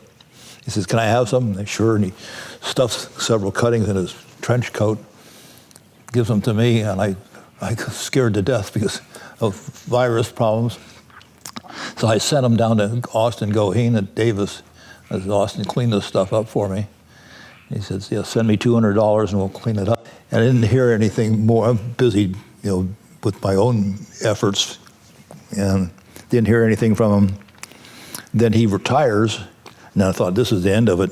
Speaker 2: He says, "Can I have some?" And they, "Sure." And he stuffs several cuttings in his trench coat, gives them to me, and I got scared to death because of virus problems. So I sent him down to Austin Goheen at Davis, as Austin, clean this stuff up for me. And he says, "Yeah, send me $200 and we'll clean it up." And I didn't hear anything more. I'm busy, with my own efforts, and didn't hear anything from him. Then he retires, and I thought this is the end of it.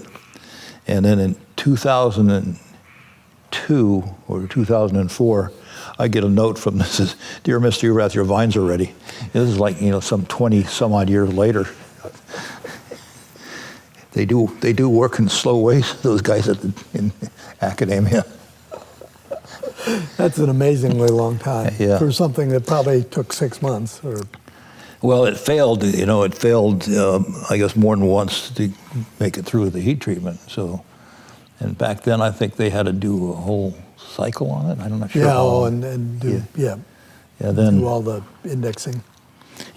Speaker 2: And then in 2002 or 2004, I get a note from this, says, "Dear Mr. Erath, your vines are ready." This is like, some 20 some odd years later. They do work in slow ways, those guys in academia.
Speaker 1: That's an amazingly long time
Speaker 2: for
Speaker 1: something that probably took 6 months.
Speaker 2: Well, it failed. It failed. I guess more than once to make it through the heat treatment. So, and back then, I think they had to do a whole cycle on it. I'm not sure.
Speaker 1: And do
Speaker 2: then
Speaker 1: do all the indexing.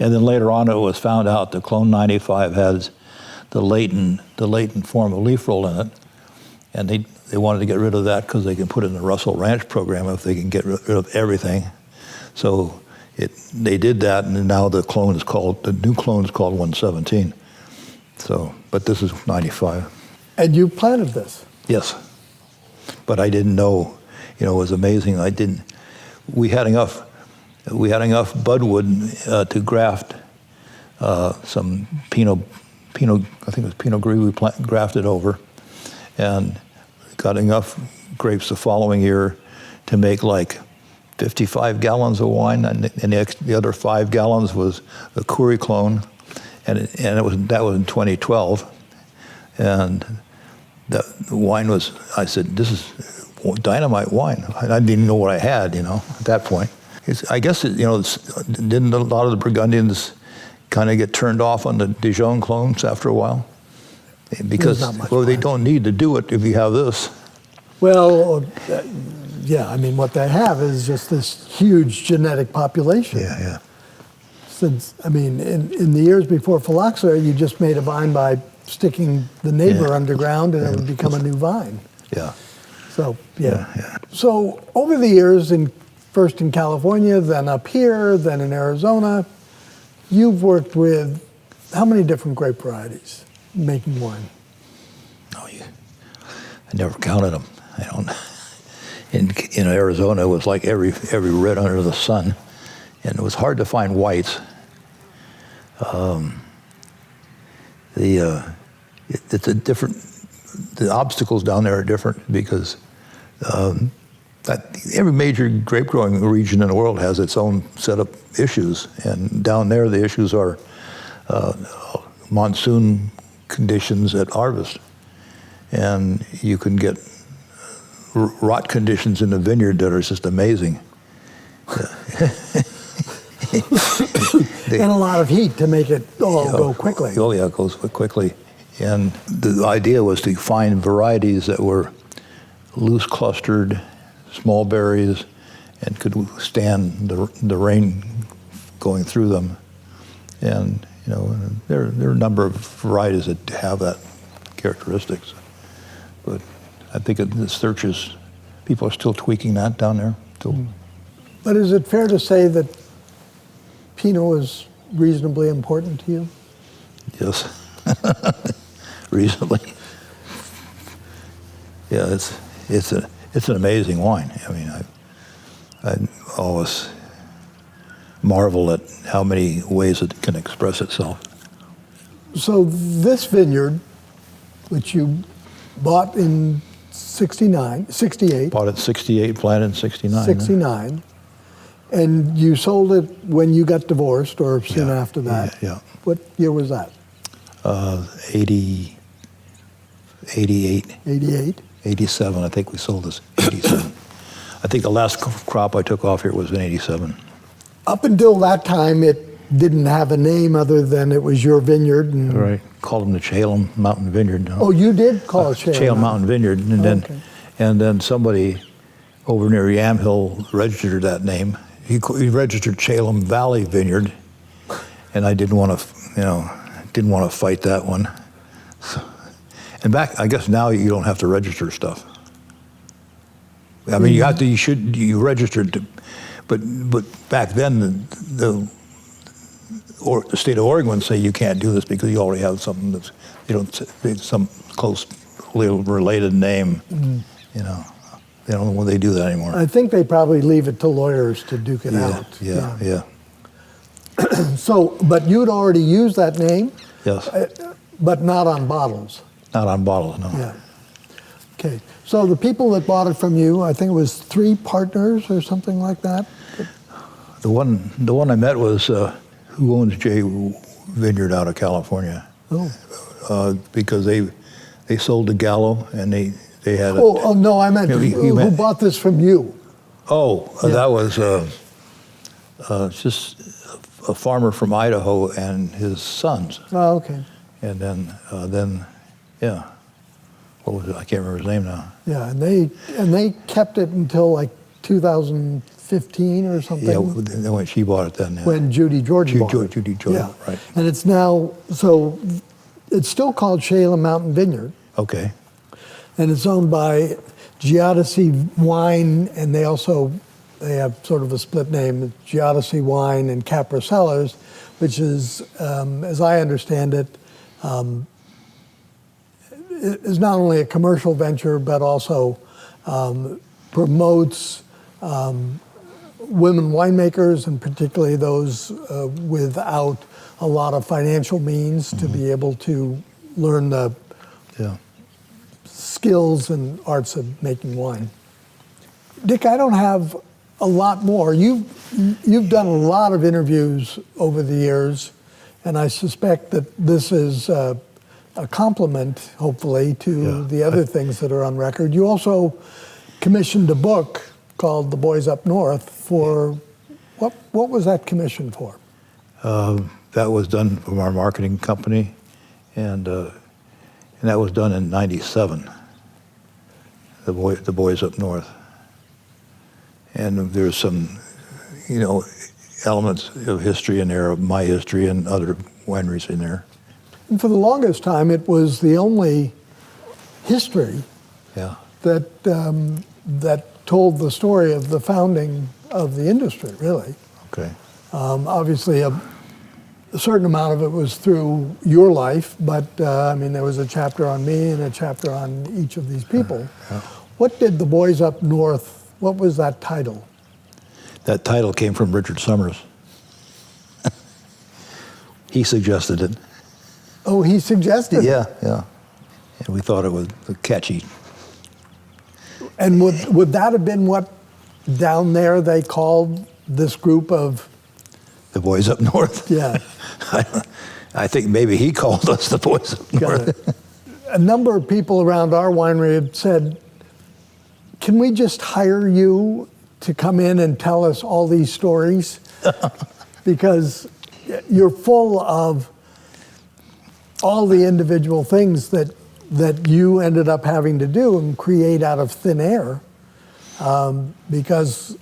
Speaker 2: And then later on, it was found out that Clone 95 has the latent form of leaf roll in it, and they wanted to get rid of that because they can put it in the Russell Ranch program if they can get rid of everything. So they did that, and now the new clone is called 117. So, but this is 95.
Speaker 1: And you planted this?
Speaker 2: Yes, but I didn't know. It was amazing. We had enough budwood to graft some Pinot. I think it was Pinot Gris we grafted over, and got enough grapes the following year to make like 55 gallons of wine, and the other 5 gallons was a Curie clone, and that was in 2012, and the wine was. I said, "This is dynamite wine." I didn't even know what I had, at that point. I guess didn't a lot of the Burgundians kind of get turned off on the Dijon clones after a while? Because, they don't need to do it if you have this.
Speaker 1: Well, what they have is just this huge genetic population.
Speaker 2: Yeah.
Speaker 1: since, I mean, in the years before phylloxera, you just made a vine by sticking the neighbor underground and it would become a new vine.
Speaker 2: Yeah.
Speaker 1: So, yeah. So over the years, first in California, then up here, then in Arizona, you've worked with how many different grape varieties making wine?
Speaker 2: Oh, I never counted them. I don't. In Arizona, it was like every red under the sun, and it was hard to find whites. It's a different. The obstacles down there are different because every major grape growing region in the world has its own set of issues, and down there the issues are monsoon conditions at harvest, and you can get rot conditions in the vineyard that are just amazing.
Speaker 1: And a lot of heat to make it all go quickly.
Speaker 2: Oh yeah, it goes quickly. And the idea was to find varieties that were loose clustered, small berries, and could withstand the rain going through them. And there are a number of varieties that have that characteristics. But I think the searches, people are still tweaking that down there.
Speaker 1: But is it fair to say that Pinot is reasonably important to you?
Speaker 2: Yes, reasonably. Yeah, it's an amazing wine. I mean, I always marvel at how many ways it can express itself.
Speaker 1: So this vineyard, which you bought in 68.
Speaker 2: Bought it in 68, planted in 69.
Speaker 1: 69. And you sold it when you got divorced or soon after that.
Speaker 2: Yeah.
Speaker 1: What year was that?
Speaker 2: 88.
Speaker 1: 88?
Speaker 2: 87, I think we sold this 87. I think the last crop I took off here was in 87.
Speaker 1: Up until that time, it didn't have a name other than it was your vineyard. And
Speaker 2: Right. Called them the Chehalem Mountain Vineyard.
Speaker 1: Oh, you did call it
Speaker 2: Chehalem Mountain Vineyard. And then somebody over near Yamhill registered that name. He registered Chehalem Valley Vineyard, and I didn't want to fight that one. So, and I guess now you don't have to register stuff. I mean, you registered, but back then the state of Oregon would say you can't do this because you already have something some closely related name. They don't know when they do that anymore.
Speaker 1: I think they probably leave it to lawyers to duke it out.
Speaker 2: Yeah.
Speaker 1: So, but you'd already used that name?
Speaker 2: Yes.
Speaker 1: But not on bottles?
Speaker 2: Not on bottles, no.
Speaker 1: Yeah. Okay. So the people that bought it from you, I think it was 3 partners or something like that?
Speaker 2: The one I met was who owns J Vineyard out of California.
Speaker 1: Oh.
Speaker 2: Because they sold to Gallo and they had
Speaker 1: Oh no, I meant who bought this from you?
Speaker 2: That was just a farmer from Idaho and his sons.
Speaker 1: Oh, okay.
Speaker 2: And then what was it? I can't remember his name now.
Speaker 1: Yeah, and they kept it until like 2015 or something.
Speaker 2: Yeah, when she bought it then. Yeah.
Speaker 1: When Judy George bought it.
Speaker 2: Judy George,
Speaker 1: yeah.
Speaker 2: Right.
Speaker 1: And it's now, so it's still called Chehalem Mountain Vineyard.
Speaker 2: Okay.
Speaker 1: And it's owned by Geodesy Wine, and they have sort of a split name, Geodesy Wine and Capra Cellars, which is, as I understand it, is not only a commercial venture, but also promotes women winemakers, and particularly those without a lot of financial means to be able to learn the skills and arts of making wine. Dick, I don't have a lot more. You've done a lot of interviews over the years, and I suspect that this is a compliment, hopefully, to the other things that are on record. You also commissioned a book called The Boys Up North for, what was that commissioned for?
Speaker 2: That was done from our marketing company, and that was done in '97. The Boys Up North, and there's some, elements of history in there, of my history and other wineries in there.
Speaker 1: And for the longest time, it was the only history
Speaker 2: Yeah.
Speaker 1: that told the story of the founding of the industry, really.
Speaker 2: Okay.
Speaker 1: Obviously, a certain amount of it was through your life, but I mean, there was a chapter on me and a chapter on each of these people.
Speaker 2: Yeah.
Speaker 1: What did the Boys Up North, what was that title?
Speaker 2: That title came from Richard Summers. He suggested it.
Speaker 1: Oh, he suggested it.
Speaker 2: Yeah, yeah. And we thought it was catchy.
Speaker 1: And would that have been what down there they called this group of?
Speaker 2: The Boys Up North?
Speaker 1: Yeah.
Speaker 2: I think maybe he called us the Boys Up North.
Speaker 1: A number of people around our winery had said, can we just hire you to come in and tell us all these stories? Because you're full of all the individual things that you ended up having to do and create out of thin air. Because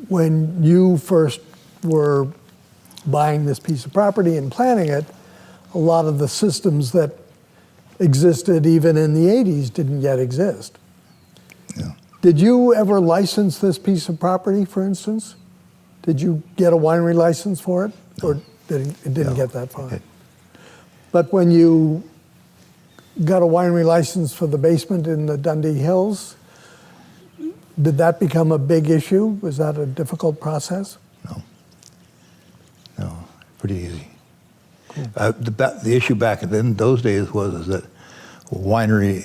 Speaker 1: when you first were buying this piece of property and planning it, a lot of the systems that existed even in the 80s didn't yet exist.
Speaker 2: Yeah.
Speaker 1: Did you ever license this piece of property, for instance? Did you get a winery license for it?
Speaker 2: No.
Speaker 1: Or it didn't
Speaker 2: No.
Speaker 1: get that far?
Speaker 2: Okay.
Speaker 1: But when you got a winery license for the basement in the Dundee Hills, did that become a big issue? Was that a difficult process?
Speaker 2: No, pretty easy. Cool. The issue back in those days was that winery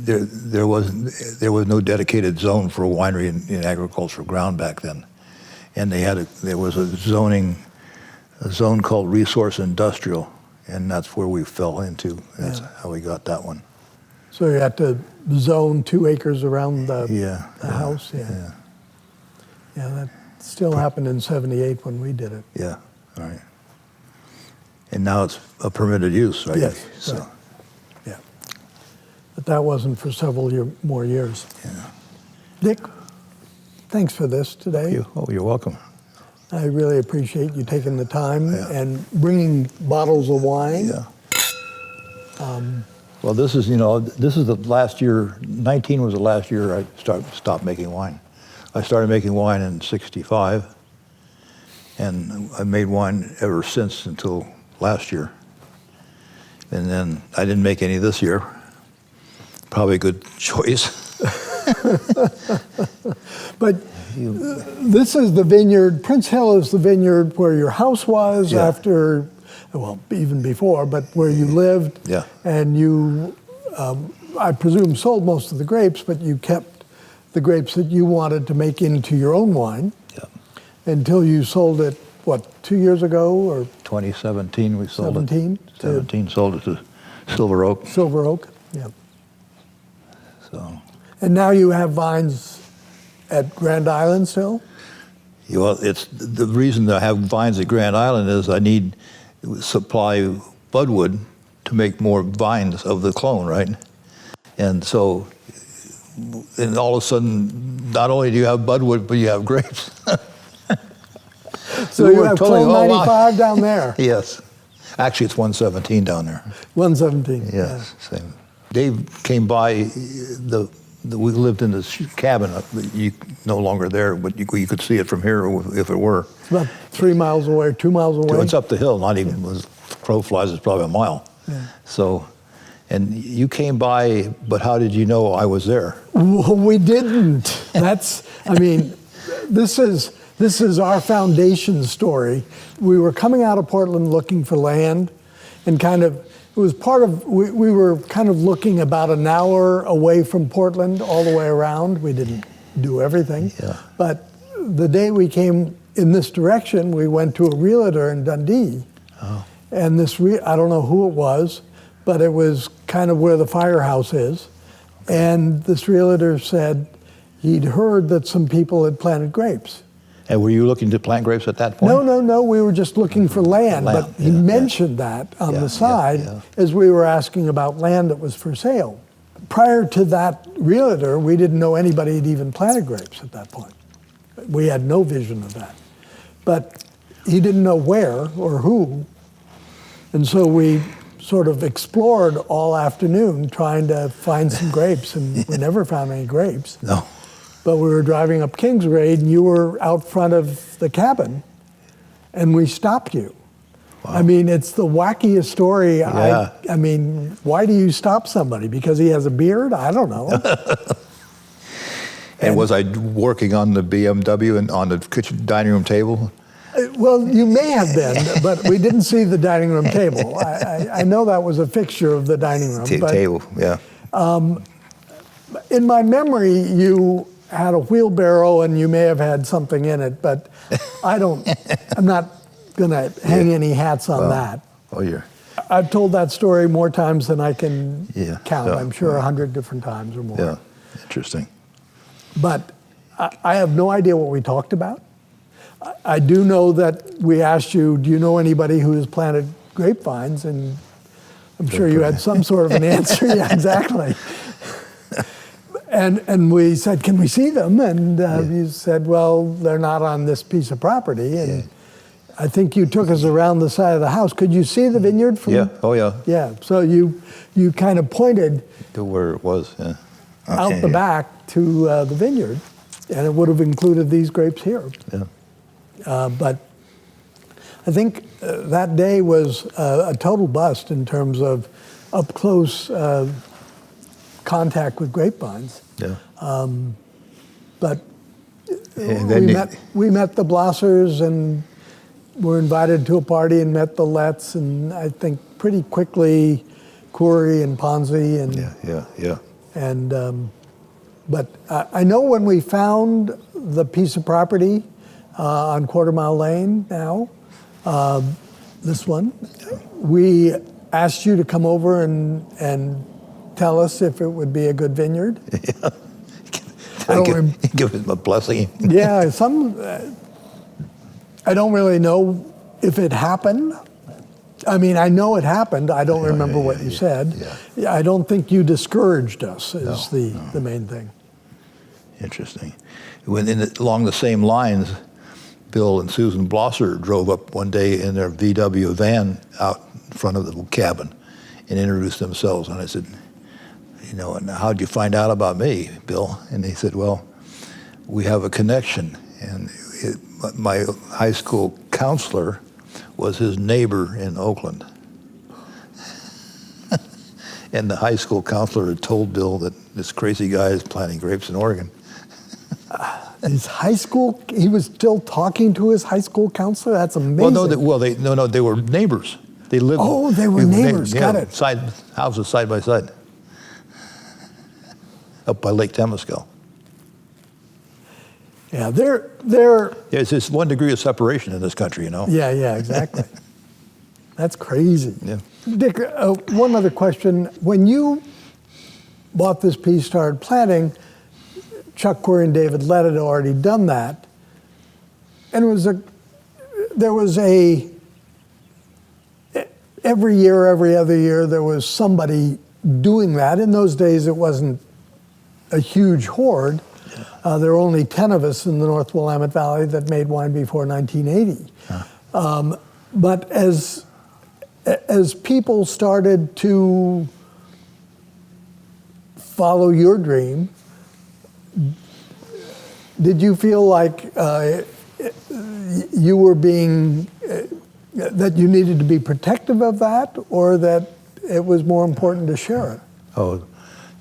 Speaker 2: there was no dedicated zone for a winery in agricultural ground back then, and there was a zone called resource industrial, and that's where we fell into. That's how we got that one.
Speaker 1: So you had to zone 2 acres around the house?
Speaker 2: Yeah.
Speaker 1: Yeah, that still happened in '78 when we did it.
Speaker 2: Yeah, all right. And now it's a permitted use, right?
Speaker 1: Yes,
Speaker 2: So.
Speaker 1: right. Yeah. But that wasn't for several more years.
Speaker 2: Yeah.
Speaker 1: Dick, thanks for this today.
Speaker 2: You're welcome.
Speaker 1: I really appreciate you taking the time and bringing bottles of wine.
Speaker 2: Yeah. Well, this is the last year. 19 was the last year I stopped making wine. I started making wine in '65, and I made wine ever since until last year. And then I didn't make any this year. Probably a good choice.
Speaker 1: But this is the vineyard, Prince Hill is the vineyard where your house was after, well, even before, but where you lived.
Speaker 2: Yeah.
Speaker 1: And you, I presume, sold most of the grapes, but you kept the grapes that you wanted to make into your own wine until you sold it, what, 2 years ago or?
Speaker 2: 2017 we sold
Speaker 1: 17?
Speaker 2: it. 17 sold it to Silver Oak.
Speaker 1: Silver Oak, yeah.
Speaker 2: So.
Speaker 1: And now you have vines at Grand Island still?
Speaker 2: Well, it's the reason I have vines at Grand Island is I need supply budwood to make more vines of the clone, right? And so, and all of a sudden, not only do you have budwood, but you have grapes.
Speaker 1: So you have clone 95 down there?
Speaker 2: Yes. Actually, it's 117 down there.
Speaker 1: 117.
Speaker 2: Yes, same. Dave came by, we lived in this cabin, you no longer there, but you could see it from here if it were.
Speaker 1: It's about 3 miles away, 2 miles away.
Speaker 2: It's up the hill, not even, as crow flies, it's probably a mile.
Speaker 1: Yeah.
Speaker 2: So, and you came by, but how did you know I was there?
Speaker 1: Well, we didn't. That's, I mean, this is our foundation story. We were coming out of Portland looking for land, and it was part of, we were kind of looking about an hour away from Portland all the way around. We didn't do everything.
Speaker 2: Yeah.
Speaker 1: But the day we came in this direction, we went to a realtor in Dundee.
Speaker 2: Oh.
Speaker 1: And I don't know who it was, but it was kind of where the firehouse is. And this realtor said he'd heard that some people had planted grapes.
Speaker 2: And were you looking to plant grapes at that point?
Speaker 1: No, we were just looking for land. But he mentioned that on the side as we were asking about land that was for sale. Prior to that realtor, we didn't know anybody had even planted grapes at that point. We had no vision of that. but he didn't know where or who. And so we sort of explored all afternoon trying to find some grapes, and we never found any grapes.
Speaker 2: No.
Speaker 1: But we were driving up Kingsgrade, and you were out front of the cabin, and we stopped you.
Speaker 2: Wow.
Speaker 1: I mean, it's the wackiest story.
Speaker 2: Yeah.
Speaker 1: I mean, why do you stop somebody? Because he has a beard? I don't know.
Speaker 2: And was I working on the BMW and on the kitchen dining room table?
Speaker 1: Well, you may have been, but we didn't see the dining room table. I know that was a fixture of the dining room. But
Speaker 2: Table, yeah.
Speaker 1: in my memory, you had a wheelbarrow and you may have had something in it, but I'm not going to hang any hats on that.
Speaker 2: Oh, yeah.
Speaker 1: I've told that story more times than I can count.
Speaker 2: Yeah.
Speaker 1: I'm sure 100 different times or more.
Speaker 2: Yeah, interesting.
Speaker 1: But I have no idea what we talked about. I do know that we asked you, do you know anybody who has planted grapevines? And I'm sure you had some sort of an answer. Yeah, exactly. And we said, can we see them? And you said, well, they're not on this piece of property. And I think you took us around the side of the house. Could you see the vineyard from?
Speaker 2: Yeah, oh yeah.
Speaker 1: Yeah, so you kind of pointed
Speaker 2: To where it was, yeah.
Speaker 1: out the back to the vineyard, and it would have included these grapes here.
Speaker 2: Yeah.
Speaker 1: But I think that day was a total bust in terms of up close contact with grapevines.
Speaker 2: Yeah.
Speaker 1: But
Speaker 2: And then
Speaker 1: we met the Blossers and were invited to a party and met the Letts, and I think pretty quickly Corey and Ponzi and
Speaker 2: yeah.
Speaker 1: And but I know when we found the piece of property on Quarter Mile Lane now, this one, we asked you to come over and tell us if it would be a good vineyard.
Speaker 2: Yeah. Give him a blessing.
Speaker 1: Yeah, I don't really know if it happened. I mean, I know it happened. I don't remember what you said.
Speaker 2: Yeah.
Speaker 1: I don't think you discouraged us is the main thing.
Speaker 2: Interesting. Along the same lines, Bill and Susan Blosser drove up one day in their VW van out in front of the cabin and introduced themselves. And I said, and how'd you find out about me, Bill? And they said, well, we have a connection. And my high school counselor was his neighbor in Oakland. And the high school counselor had told Bill that this crazy guy is planting grapes in Oregon.
Speaker 1: He was still talking to his high school counselor? That's amazing.
Speaker 2: They were neighbors. They lived.
Speaker 1: Oh, they were neighbors. Got it.
Speaker 2: Houses side by side, up by Lake Temescal.
Speaker 1: Yeah, they're.
Speaker 2: It's just 1 degree of separation in this country,
Speaker 1: Yeah, exactly. That's crazy.
Speaker 2: Yeah.
Speaker 1: Dick, one other question. When you bought this piece, started planting, Chuck Quarry and David Lett had already done that, and there was every year, every other year, there was somebody doing that. In those days, it wasn't a huge horde. There were only 10 of us in the North Willamette Valley that made wine before 1980. But as people started to follow your dream, did you feel like you were that you needed to be protective of that, or that it was more important to share it?
Speaker 2: Oh,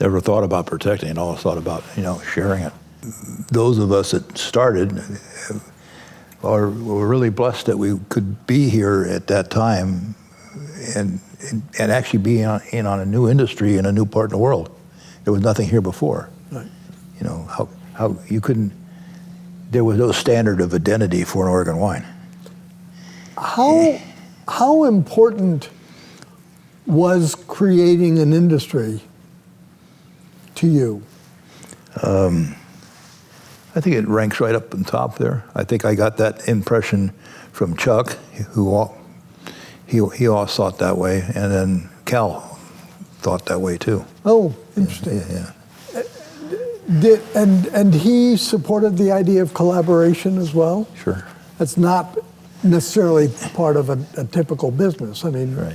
Speaker 2: never thought about protecting it. Always thought about, sharing it. Those of us that started were really blessed that we could be here at that time and actually be in on a new industry in a new part of the world. There was nothing here before.
Speaker 1: Right.
Speaker 2: How you couldn't, there was no standard of identity for an Oregon wine.
Speaker 1: How important was creating an industry to you?
Speaker 2: I think it ranks right up on top there. I think I got that impression from Chuck, he always thought that way, and then Cal thought that way too.
Speaker 1: Oh, interesting.
Speaker 2: Yeah.
Speaker 1: And he supported the idea of collaboration as well?
Speaker 2: Sure.
Speaker 1: that's not necessarily part of a typical business. I mean,
Speaker 2: Right.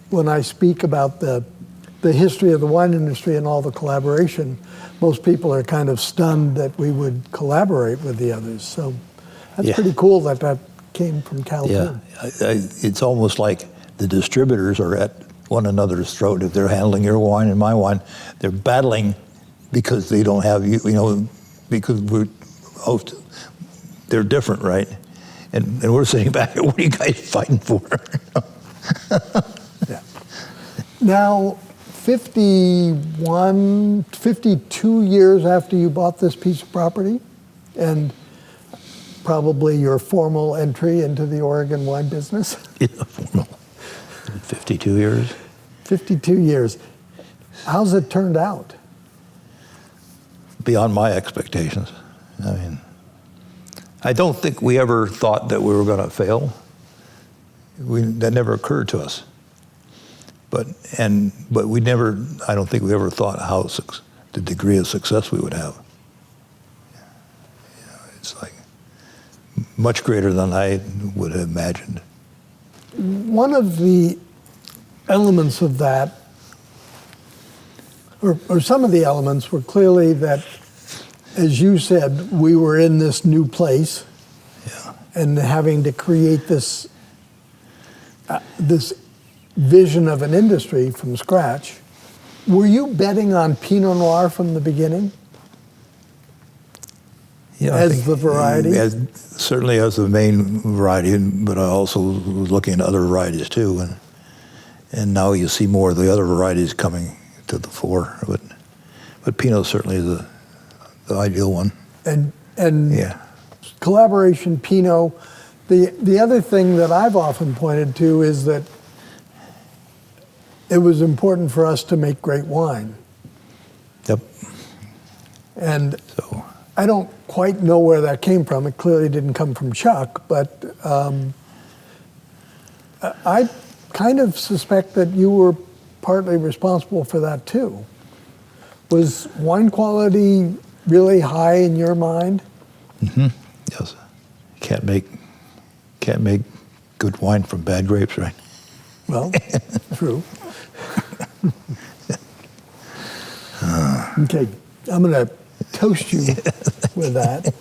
Speaker 1: when I speak about the history of the wine industry and all the collaboration, most people are kind of stunned that we would collaborate with the others. So that's
Speaker 2: Yeah.
Speaker 1: pretty cool that came from California.
Speaker 2: Yeah, it's almost like the distributors are at one another's throat. If they're handling your wine and my wine, they're battling because they don't have because they're different, right? And we're sitting back, what are you guys fighting for?
Speaker 1: Yeah. Now, 52 years after you bought this piece of property, and probably your formal entry into the Oregon wine business.
Speaker 2: Yeah, formal. 52 years.
Speaker 1: 52 years. How's it turned out?
Speaker 2: Beyond my expectations. I mean, I don't think we ever thought that we were going to fail. That never occurred to us. But we never, I don't think we ever thought the degree of success we would have. It's like much greater than I would have imagined.
Speaker 1: One of the elements of that, or some of the elements, were clearly that, as you said, we were in this new place,
Speaker 2: Yeah.
Speaker 1: and having to create this vision of an industry from scratch. Were you betting on Pinot Noir from the beginning?
Speaker 2: Yeah,
Speaker 1: As the variety?
Speaker 2: Certainly as the main variety, but I also was looking at other varieties too. And now you see more of the other varieties coming to the fore. But Pinot certainly is the ideal one.
Speaker 1: And
Speaker 2: Yeah.
Speaker 1: collaboration, Pinot. The other thing that I've often pointed to is that it was important for us to make great wine.
Speaker 2: Yep.
Speaker 1: And
Speaker 2: So
Speaker 1: I don't quite know where that came from. It clearly didn't come from Chuck, but I kind of suspect that you were partly responsible for that too. Was wine quality really high in your mind?
Speaker 2: yes, can't make good wine from bad grapes, right?
Speaker 1: Well, true. Okay, I'm going to toast you with that.